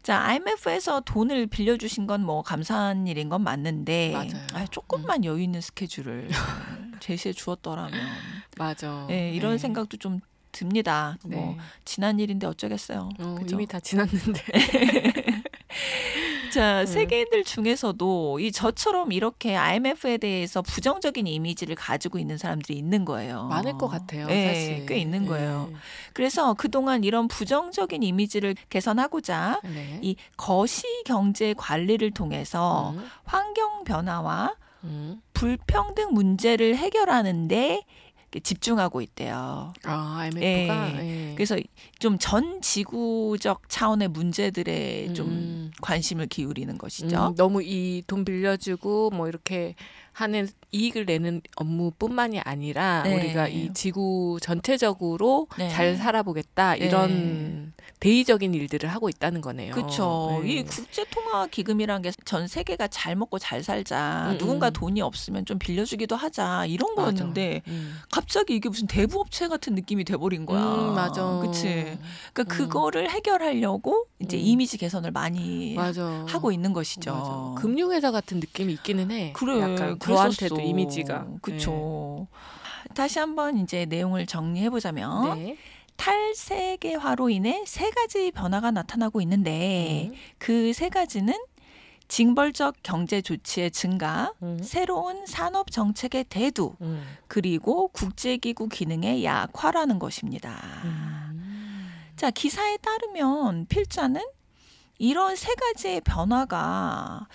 자, IMF에서 돈을 빌려주신 건 뭐 감사한 일인 건 맞는데 조금만 여유 있는 스케줄을 제시해 주었더라면 맞아. 이런 생각도 좀 듭니다. 뭐 지난 일인데 어쩌겠어요. 이미 다 지났는데. 자, 세계인들 중에서도 이 저처럼 이렇게 IMF에 대해서 부정적인 이미지를 가지고 있는 사람들이 있는 거예요. 많을 것 같아요. 사실. 꽤 있는 거예요. 그래서 그동안 이런 부정적인 이미지를 개선하고자 이 거시 경제 관리를 통해서 환경 변화와 불평등 문제를 해결하는데 집중하고 있대요. IMF가. 그래서 좀 전 지구적 차원의 문제들에 좀 관심을 기울이는 것이죠. 너무 이 돈 빌려주고 뭐 이렇게 하는 이익을 내는 업무뿐만이 아니라 우리가 이 지구 전체적으로 잘 살아보겠다 이런 대의적인 일들을 하고 있다는 거네요. 그렇죠. 이 국제통화기금이라는 게 전 세계가 잘 먹고 잘 살자. 누군가 돈이 없으면 좀 빌려주기도 하자. 이런 거였는데 갑자기 이게 무슨 대부업체 같은 느낌이 돼버린 거야. 맞아. 그치? 그러니까 그거를 해결하려고 이제 이미지 개선을 많이 하고 있는 것이죠. 맞아. 금융회사 같은 느낌이 있기는 해. 그래. 약간 저한테도 이미지가. 그렇죠. 다시 한번 이제 내용을 정리해 보자면 탈세계화로 인해 세 가지 변화가 나타나고 있는데 그 세 가지는 징벌적 경제 조치의 증가, 새로운 산업 정책의 대두, 그리고 국제기구 기능의 약화라는 것입니다. 자, 기사에 따르면 필자는 이런 세 가지의 변화가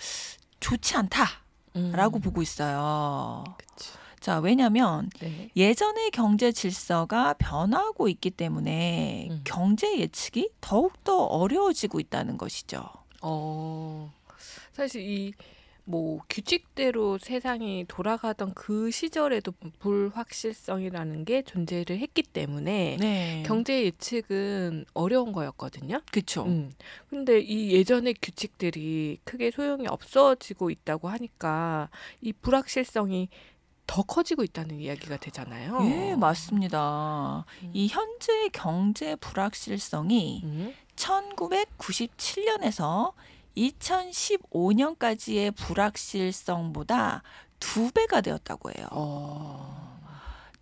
좋지 않다라고 보고 있어요. 그치. 자, 왜냐하면 예전의 경제 질서가 변하고 있기 때문에 경제 예측이 더욱더 어려워지고 있다는 것이죠. 사실 이 뭐 규칙대로 세상이 돌아가던 그 시절에도 불확실성이라는 게 존재를 했기 때문에 경제 예측은 어려운 거였거든요. 그렇죠. 근데 이 예전의 규칙들이 크게 소용이 없어지고 있다고 하니까 이 불확실성이 더 커지고 있다는 이야기가 되잖아요. 예, 맞습니다. 이 현재 경제 불확실성이 1997년에서 2015년까지의 불확실성보다 2배가 되었다고 해요.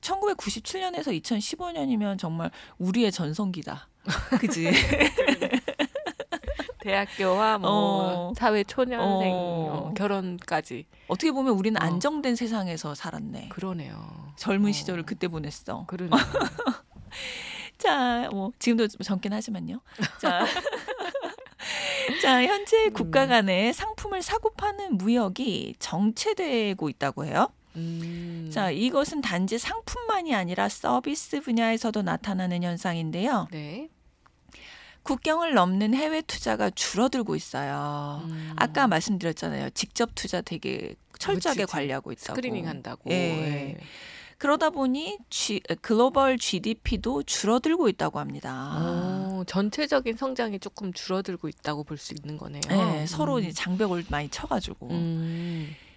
1997년에서 2015년이면 정말 우리의 전성기다. 그지? 대학교와 뭐 사회 초년생 결혼까지. 어떻게 보면 우리는 안정된 세상에서 살았네. 그러네요. 젊은 시절을 그때 보냈어. 그러네요. 자, 뭐 지금도 젊긴 하지만요. 자, 자, 현재 국가 간의 상품을 사고 파는 무역이 정체되고 있다고 해요. 자, 이것은 단지 상품만이 아니라 서비스 분야에서도 나타나는 현상인데요. 네. 국경을 넘는 해외 투자가 줄어들고 있어요. 아까 말씀드렸잖아요. 직접 투자 되게 철저하게 관리하고 있다고. 스크리닝 한다고. 예. 그러다 보니 글로벌 GDP도 줄어들고 있다고 합니다. 전체적인 성장이 조금 줄어들고 있다고 볼 수 있는 거네요. 네, 서로 이제 장벽을 많이 쳐가지고.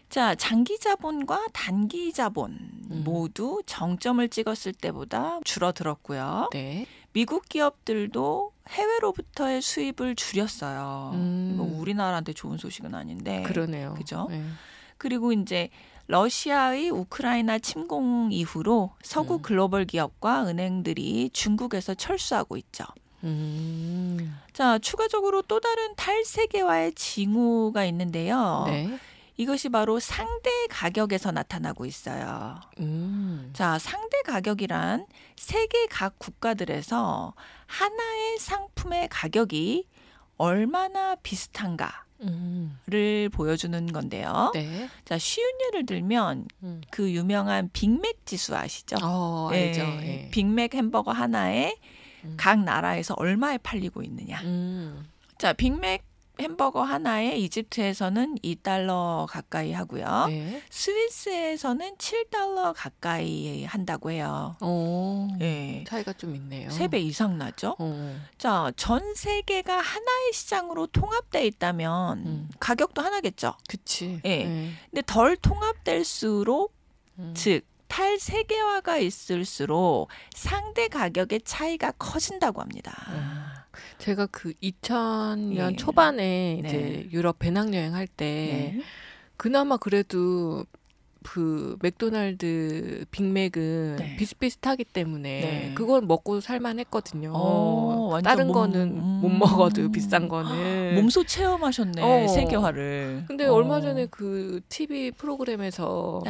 자, 장기 자본과 단기 자본 모두 정점을 찍었을 때보다 줄어들었고요. 네. 미국 기업들도 해외로부터의 수입을 줄였어요. 이거 우리나라한테 좋은 소식은 아닌데. 그러네요. 그죠? 네. 그리고 이제 러시아의 우크라이나 침공 이후로 서구 글로벌 기업과 은행들이 중국에서 철수하고 있죠. 자, 추가적으로 또 다른 탈세계화의 징후가 있는데요. 네. 이것이 바로 상대 가격에서 나타나고 있어요. 자, 상대 가격이란 세계 각 국가들에서 하나의 상품의 가격이 얼마나 비슷한가를 보여주는 건데요. 네. 자, 쉬운 예를 들면 그 유명한 빅맥 지수 아시죠? 알죠. 네. 빅맥 햄버거 하나에 각 나라에서 얼마에 팔리고 있느냐. 자, 빅맥 햄버거 하나에 이집트에서는 $2 가까이 하고요. 네. 스위스에서는 $7 가까이 한다고 해요. 네. 차이가 좀 있네요. 3배 이상 나죠? 자, 전 세계가 하나의 시장으로 통합돼 있다면 가격도 하나겠죠? 그치. 예. 네. 근데 덜 통합될수록 즉 탈세계화가 있을수록 상대 가격의 차이가 커진다고 합니다. 제가 그 2000년 초반에 이제 유럽 배낭여행 할 때 그나마 그래도 그 맥도날드 빅맥은 비슷비슷하기 때문에 그걸 먹고 살만했거든요. 다른 거는 못 먹어도 비싼 거는. 몸소 체험하셨네. 세계화를. 근데 얼마 전에 그 TV 프로그램에서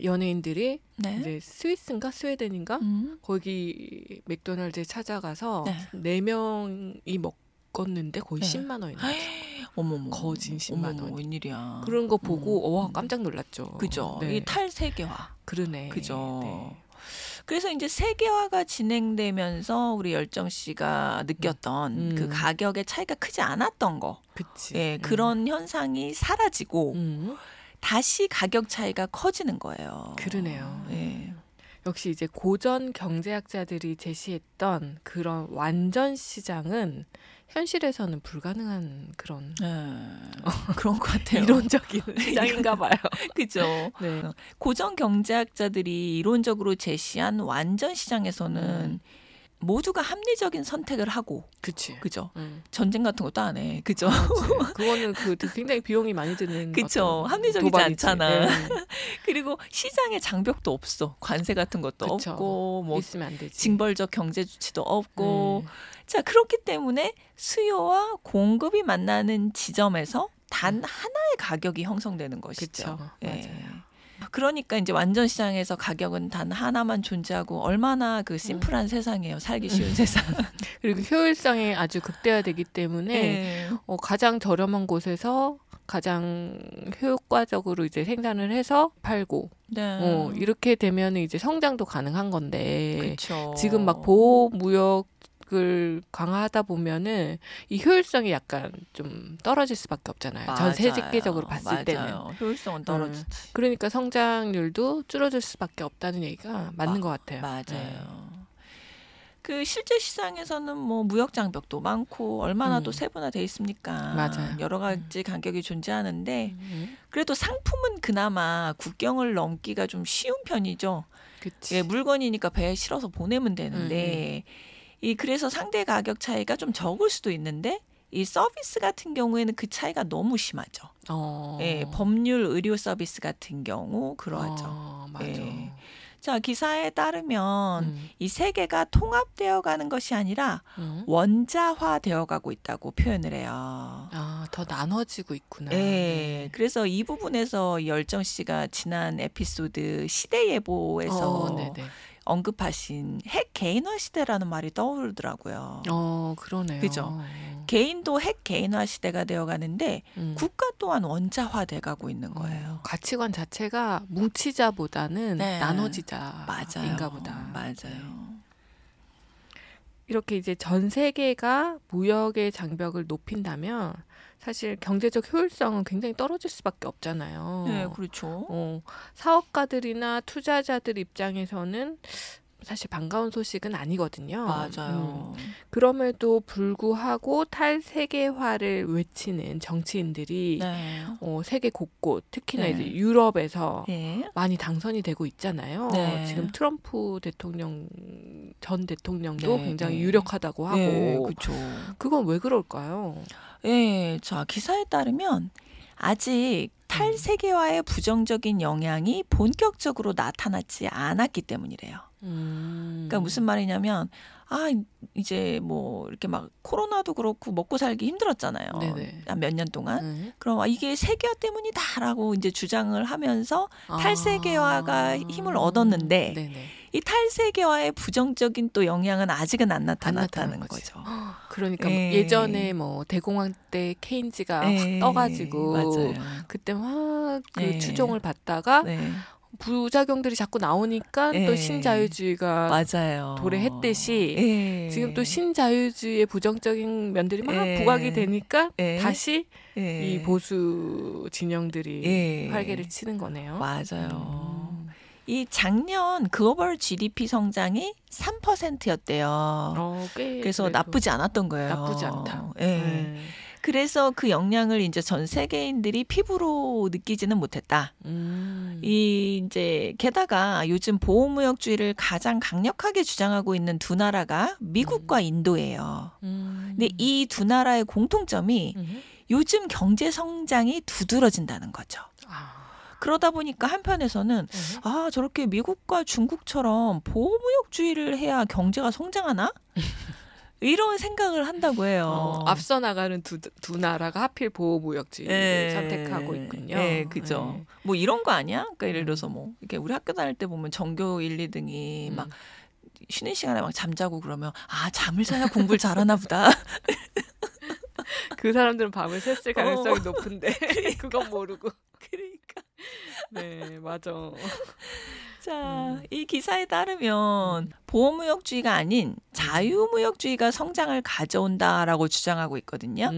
연예인들이 이제 스위스인가 스웨덴인가 거기 맥도날드에 찾아가서 4명이 먹었는데 거의 10만 원이나. 어머머. 거진 10만 원. 웬일이야. 그런 거 보고 와 깜짝 놀랐죠. 그죠. 이 탈세계화. 그러네. 그죠. 네. 그래서 이제 세계화가 진행되면서 우리 열정 씨가 느꼈던 그 가격의 차이가 크지 않았던 거. 그치. 예, 그런 현상이 사라지고 다시 가격 차이가 커지는 거예요. 그러네요. 예. 역시 이제 고전 경제학자들이 제시했던 그런 완전 시장은 현실에서는 불가능한 그런 그런 것 같아요. 이론적인 시장인가 봐요. 그죠. 네. 고전 경제학자들이 이론적으로 제시한 완전 시장에서는 모두가 합리적인 선택을 하고, 그죠. 전쟁 같은 것도 안 해, 그죠. 그거는 굉장히 비용이 많이 드는, 그죠. 합리적이지 않잖아. 그리고 시장에 장벽도 없어, 관세 같은 것도 없고, 뭐 있으면 안 되지. 징벌적 경제 주치도 없고, 자 그렇기 때문에 수요와 공급이 만나는 지점에서 단 하나의 가격이 형성되는 것이죠. 그렇죠. 맞아요. 그러니까 이제 완전 시장에서 가격은 단 하나만 존재하고 얼마나 그 심플한 세상이에요. 살기 쉬운 세상. 그리고 효율성이 아주 극대화되기 때문에 가장 저렴한 곳에서 가장 효과적으로 이제 생산을 해서 팔고 이렇게 되면 이제 성장도 가능한 건데 그쵸. 지금 막 보호 무역 을 강화하다 보면은 이 효율성이 약간 좀 떨어질 수밖에 없잖아요. 맞아요. 전 세계적으로 봤을 때는. 효율성은 떨어지지. 그러니까 성장률도 줄어들 수밖에 없다는 얘기가 맞는 것 같아요. 맞아요. 그 실제 시장에서는 뭐 무역 장벽도 많고 얼마나 또 세분화돼 있습니까? 맞아요. 여러 가지 간격이 존재하는데 그래도 상품은 그나마 국경을 넘기가 좀 쉬운 편이죠. 그치. 예, 물건이니까 배에 실어서 보내면 되는데 그래서 상대 가격 차이가 좀 적을 수도 있는데 이 서비스 같은 경우에는 그 차이가 너무 심하죠. 예, 법률, 의료 서비스 같은 경우 그러하죠. 맞아. 자, 기사에 따르면 이 세계가 통합되어 가는 것이 아니라 원자화되어 가고 있다고 표현을 해요. 아, 더 나눠지고 있구나. 네. 그래서 이 부분에서 열정 씨가 지난 에피소드 시대예보에서 언급하신 핵 개인화 시대라는 말이 떠오르더라고요. 그러네요. 그죠? 개인도 핵 개인화 시대가 되어가는데 국가 또한 원자화돼 가고 있는 거예요. 가치관 자체가 뭉치자보다는 나눠지자인가 맞아요. 보다. 맞아요. 이렇게 이제 전 세계가 무역의 장벽을 높인다면 사실 경제적 효율성은 굉장히 떨어질 수밖에 없잖아요. 네, 그렇죠. 사업가들이나 투자자들 입장에서는 사실 반가운 소식은 아니거든요. 맞아요. 그럼에도 불구하고 탈세계화를 외치는 정치인들이 세계 곳곳, 특히나 이제 유럽에서 많이 당선이 되고 있잖아요. 지금 트럼프 전 대통령도 굉장히 유력하다고 하고. 그렇죠. 그건 왜 그럴까요? 자, 기사에 따르면 아직 탈세계화의 부정적인 영향이 본격적으로 나타나지 않았기 때문이래요. 그러니까 무슨 말이냐면 이제 뭐 이렇게 막 코로나도 그렇고 먹고 살기 힘들었잖아요. 몇 년 동안. 그럼 이게 세계화 때문이다라고 이제 주장을 하면서 탈세계화가 힘을 얻었는데 이 탈세계화의 부정적인 또 영향은 아직은 안 나타났다는 거죠. 그러니까 예전에 뭐 대공황 때 케인즈가 확 떠가지고 맞아요. 그때 막 그 추종을 받다가 부작용들이 자꾸 나오니까 또 신자유주의가 도래했듯이 지금 또 신자유주의의 부정적인 면들이 막 부각이 되니까 다시 이 보수 진영들이 활개를 치는 거네요. 맞아요. 이 작년 글로벌 GDP 성장이 3%였대요. 그래서 나쁘지 않았던 거예요. 나쁘지 않다. 그래서 그 영향을 이제 전 세계인들이 피부로 느끼지는 못했다. 이제 게다가 요즘 보호무역주의를 가장 강력하게 주장하고 있는 두 나라가 미국과 인도예요. 근데 이 두 나라의 공통점이 요즘 경제 성장이 두드러진다는 거죠. 그러다 보니까 한편에서는 저렇게 미국과 중국처럼 보호무역주의를 해야 경제가 성장하나? 이런 생각을 한다고 해요. 앞서 나가는 두 나라가 하필 보호무역주의를 선택하고 있군요. 그죠. 뭐 이런 거 아니야? 그러니까 예를 들어서 뭐 이렇게 우리 학교 다닐 때 보면 전교 1, 2등이 막 쉬는 시간에 막 잠자고 그러면 잠을 자야 공부를 잘하나 보다. 그 사람들은 밤을 샜을 가능성이 높은데 그건 모르고. 그러니까. 네, 맞아. 자, 이 기사에 따르면 보호무역주의가 아닌 자유무역주의가 성장을 가져온다라고 주장하고 있거든요.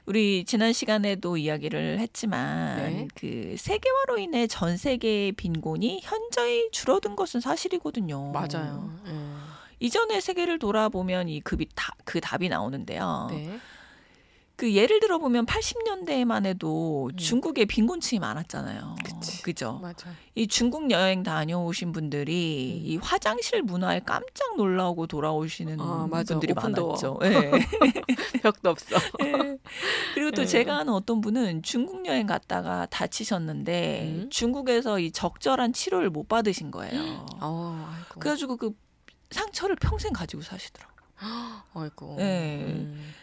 우리 지난 시간에도 이야기를 했지만 그 세계화로 인해 전 세계의 빈곤이 현저히 줄어든 것은 사실이거든요. 맞아요. 이전의 세계를 돌아보면 그 답이 나오는데요. 그 예를 들어 보면 80년대에만 해도 중국에 빈곤층이 많았잖아요. 그죠? 맞아. 이 중국 여행 다녀오신 분들이 이 화장실 문화에 깜짝 놀라고 돌아오시는 분들이 많았죠. 벽도 없어. 그리고 또 제가 아는 어떤 분은 중국 여행 갔다가 다치셨는데 중국에서 이 적절한 치료를 못 받으신 거예요. 그래가지고 그 상처를 평생 가지고 사시더라고요. 아이고.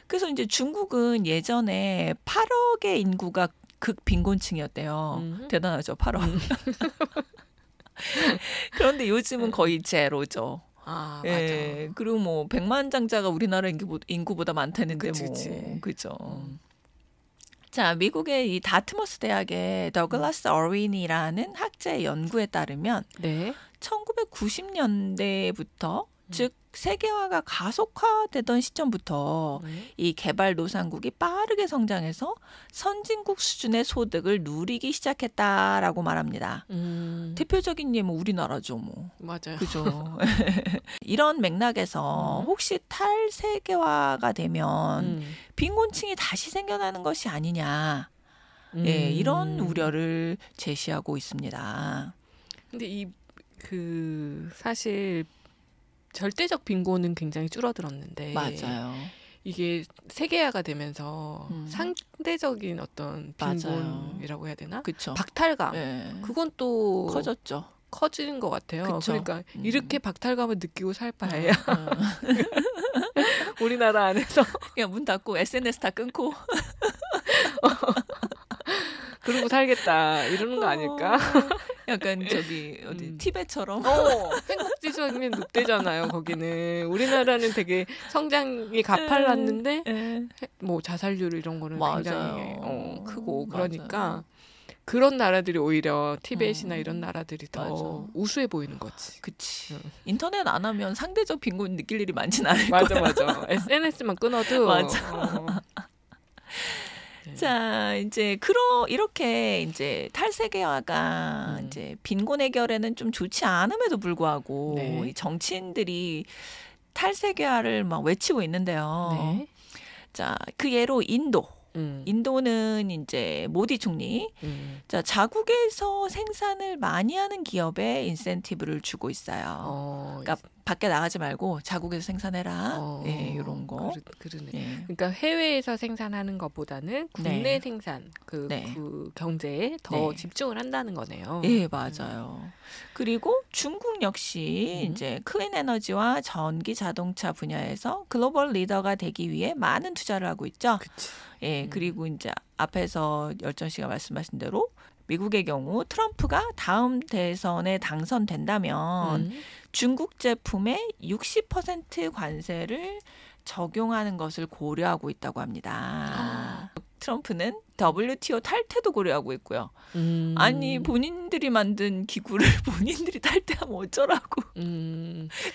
그래서 이제 중국은 예전에 8억의 인구가 극빈곤층이었대요. 대단하죠, 8억. 그런데 요즘은 거의 제로죠. 맞아. 그리고 뭐 100만 장자가 우리나라 인구보다 많다는데 그치. 그죠. 자, 미국의 이 다트머스 대학의 더글라스 어윈이라는 학자의 연구에 따르면 1990년대부터 즉 세계화가 가속화되던 시점부터 이 개발도상국이 빠르게 성장해서 선진국 수준의 소득을 누리기 시작했다라고 말합니다. 대표적인 예 뭐 우리나라죠, 뭐. 맞아요. 그죠. 이런 맥락에서 혹시 탈세계화가 되면 빈곤층이 다시 생겨나는 것이 아니냐. 이런 우려를 제시하고 있습니다. 근데 사실 절대적 빈곤은 굉장히 줄어들었는데 맞아요. 이게 세계화가 되면서 상대적인 어떤 빈곤이라고 해야 되나? 그쵸. 박탈감. 그건 또 커졌죠. 커지는 것 같아요. 그쵸? 그러니까 이렇게 박탈감을 느끼고 살 바에야 우리나라 안에서 그냥 문 닫고 SNS 다 끊고 그러고 살겠다 이러는 거 아닐까? 약간 저기 어디 티벳처럼 행복지수가 굉장히 높대잖아요. 거기는 우리나라는 되게 성장이 가팔랐는데 뭐 자살률 이런 거는 굉장히 크고 그러니까 맞아요. 그런 나라들이 오히려 티벳이나 이런 나라들이 더 맞아. 우수해 보이는 거지. 그치. 인터넷 안 하면 상대적 빈곤 느낄 일이 많진 않을 거야. 맞아. SNS만 끊어도 맞아. 자, 이제 이렇게 이제 탈세계화가 이제 빈곤 해결에는 좀 좋지 않음에도 불구하고 이 정치인들이 탈세계화를 막 외치고 있는데요. 자, 그 예로 인도는 이제 모디 총리. 자, 자국에서 생산을 많이 하는 기업에 인센티브를 주고 있어요. 그러니까 밖에 나가지 말고 자국에서 생산해라. 이런 거. 그러네. 그러니까 해외에서 생산하는 것보다는 국내 생산, 그 경제에 더 집중을 한다는 거네요. 네, 맞아요. 그리고 중국 역시 이제 클린 에너지와 전기 자동차 분야에서 글로벌 리더가 되기 위해 많은 투자를 하고 있죠. 그치. 그리고 이제 앞에서 열정 씨가 말씀하신 대로 미국의 경우 트럼프가 다음 대선에 당선된다면 중국 제품에 60% 관세를 적용하는 것을 고려하고 있다고 합니다. 트럼프는 WTO 탈퇴도 고려하고 있고요. 아니 본인들이 만든 기구를 본인들이 탈퇴하면 어쩌라고.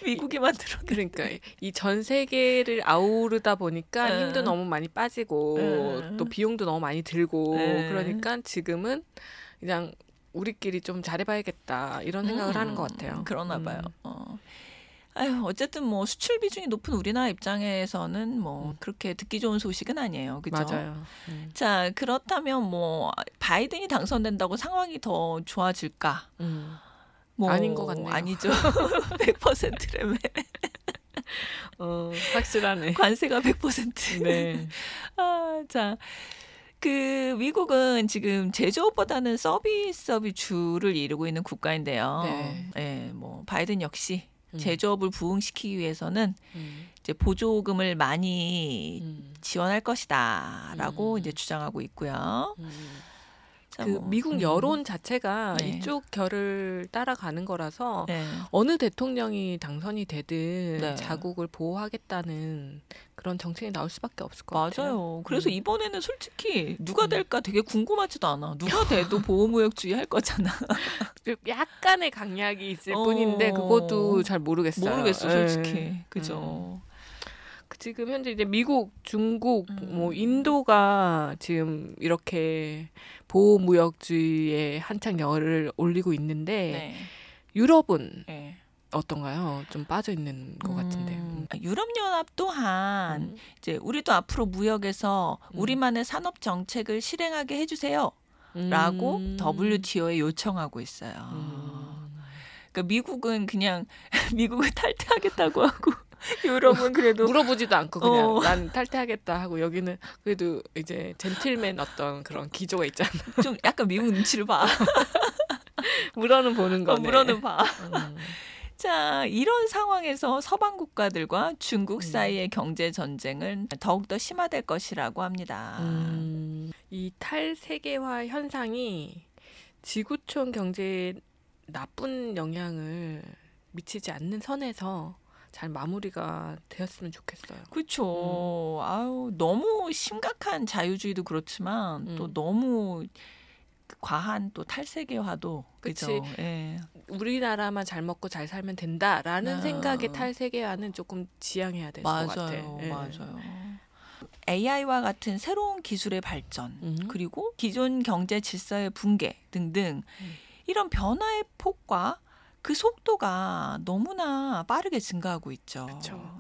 미국이 만들었는데. 그러니까 이 전 세계를 아우르다 보니까 힘도 너무 많이 빠지고 또 비용도 너무 많이 들고 그러니까 지금은 그냥 우리끼리 좀 잘해봐야겠다 이런 생각을 하는 것 같아요. 그러나 봐요. 어쨌든 뭐 수출 비중이 높은 우리나라 입장에서는 뭐 그렇게 듣기 좋은 소식은 아니에요. 그죠? 맞아요. 자, 그렇다면 뭐 바이든이 당선된다고 상황이 더 좋아질까? 뭐 아닌 것 같네요. 아니죠. 100%라며. 확실하네. 관세가 100%. 네. 자, 미국은 지금 제조업보다는 서비스업이 주를 이루고 있는 국가인데요. 뭐 바이든 역시 제조업을 부흥시키기 위해서는 이제 보조금을 많이 지원할 것이다라고 이제 주장하고 있고요. 미국 여론 자체가 이쪽 결을 따라가는 거라서 어느 대통령이 당선이 되든 자국을 보호하겠다는 그런 정책이 나올 수밖에 없을 것 같아요. 맞아요. 그래서 이번에는 솔직히 누가 될까 되게 궁금하지도 않아. 누가 돼도 보호무역주의 할 거잖아. 약간의 강약이 있을 뿐인데 그것도 잘 모르겠어요. 모르겠어, 솔직히. 그죠. 지금 현재 이제 미국, 중국, 뭐 인도가 지금 이렇게 보호무역주의에 한창 열을 올리고 있는데 유럽은 어떤가요? 좀 빠져 있는 것 같은데. 유럽연합 또한 이제 우리도 앞으로 무역에서 우리만의 산업 정책을 실행하게 해주세요. 라고 WTO에 요청하고 있어요. 그러니까 미국은 그냥 미국을 탈퇴하겠다고 하고 유럽은 그래도 물어보지도 않고 그냥 난 탈퇴하겠다 하고 여기는 그래도 이제 젠틀맨 어떤 그런 기조가 있잖아. 좀 약간 미국 눈치를 봐. 물어는 보는 거네. 물어는 봐. 자, 이런 상황에서 서방 국가들과 중국 사이의 경제 전쟁은 더욱더 심화될 것이라고 합니다. 이 탈세계화 현상이 지구촌 경제에 나쁜 영향을 미치지 않는 선에서 잘 마무리가 되었으면 좋겠어요. 그렇죠. 너무 심각한 자유주의도 그렇지만 또 너무 과한 또 탈세계화도 그렇죠. 우리나라만 잘 먹고 잘 살면 된다라는 생각의 탈세계화는 조금 지양해야 될 것 같아요. 맞아요. AI와 같은 새로운 기술의 발전 그리고 기존 경제 질서의 붕괴 등등 이런 변화의 폭과 그 속도가 너무나 빠르게 증가하고 있죠. 그렇죠.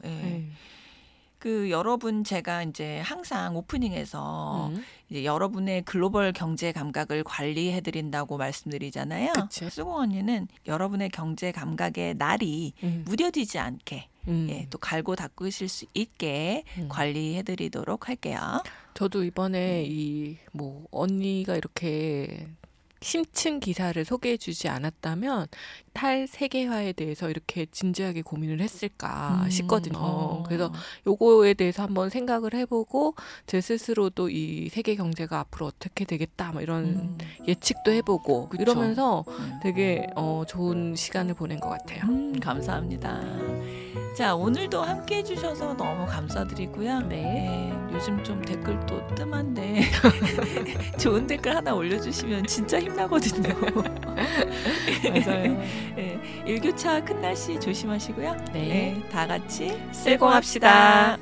여러분 제가 이제 항상 오프닝에서 이제 여러분의 글로벌 경제 감각을 관리해 드린다고 말씀드리잖아요. 수공 언니는 여러분의 경제 감각의 날이 무뎌지지 않게 또 갈고 닦으실 수 있게 관리해 드리도록 할게요. 저도 이번에 언니가 이렇게 심층 기사를 소개해 주지 않았다면 탈세계화에 대해서 이렇게 진지하게 고민을 했을까 싶거든요. 그래서 요거에 대해서 한번 생각을 해보고 제 스스로도 이 세계 경제가 앞으로 어떻게 되겠다 뭐 이런 예측도 해보고 그쵸. 이러면서 되게 좋은 시간을 보낸 것 같아요. 감사합니다. 자, 오늘도 함께 해주셔서 너무 감사드리고요. 네. 요즘 좀 댓글도 뜸한데 좋은 댓글 하나 올려주시면 진짜 힘나거든요. 맞아요. 네, 일교차 큰 날씨 조심하시고요. 네. 다 같이 쓸공합시다.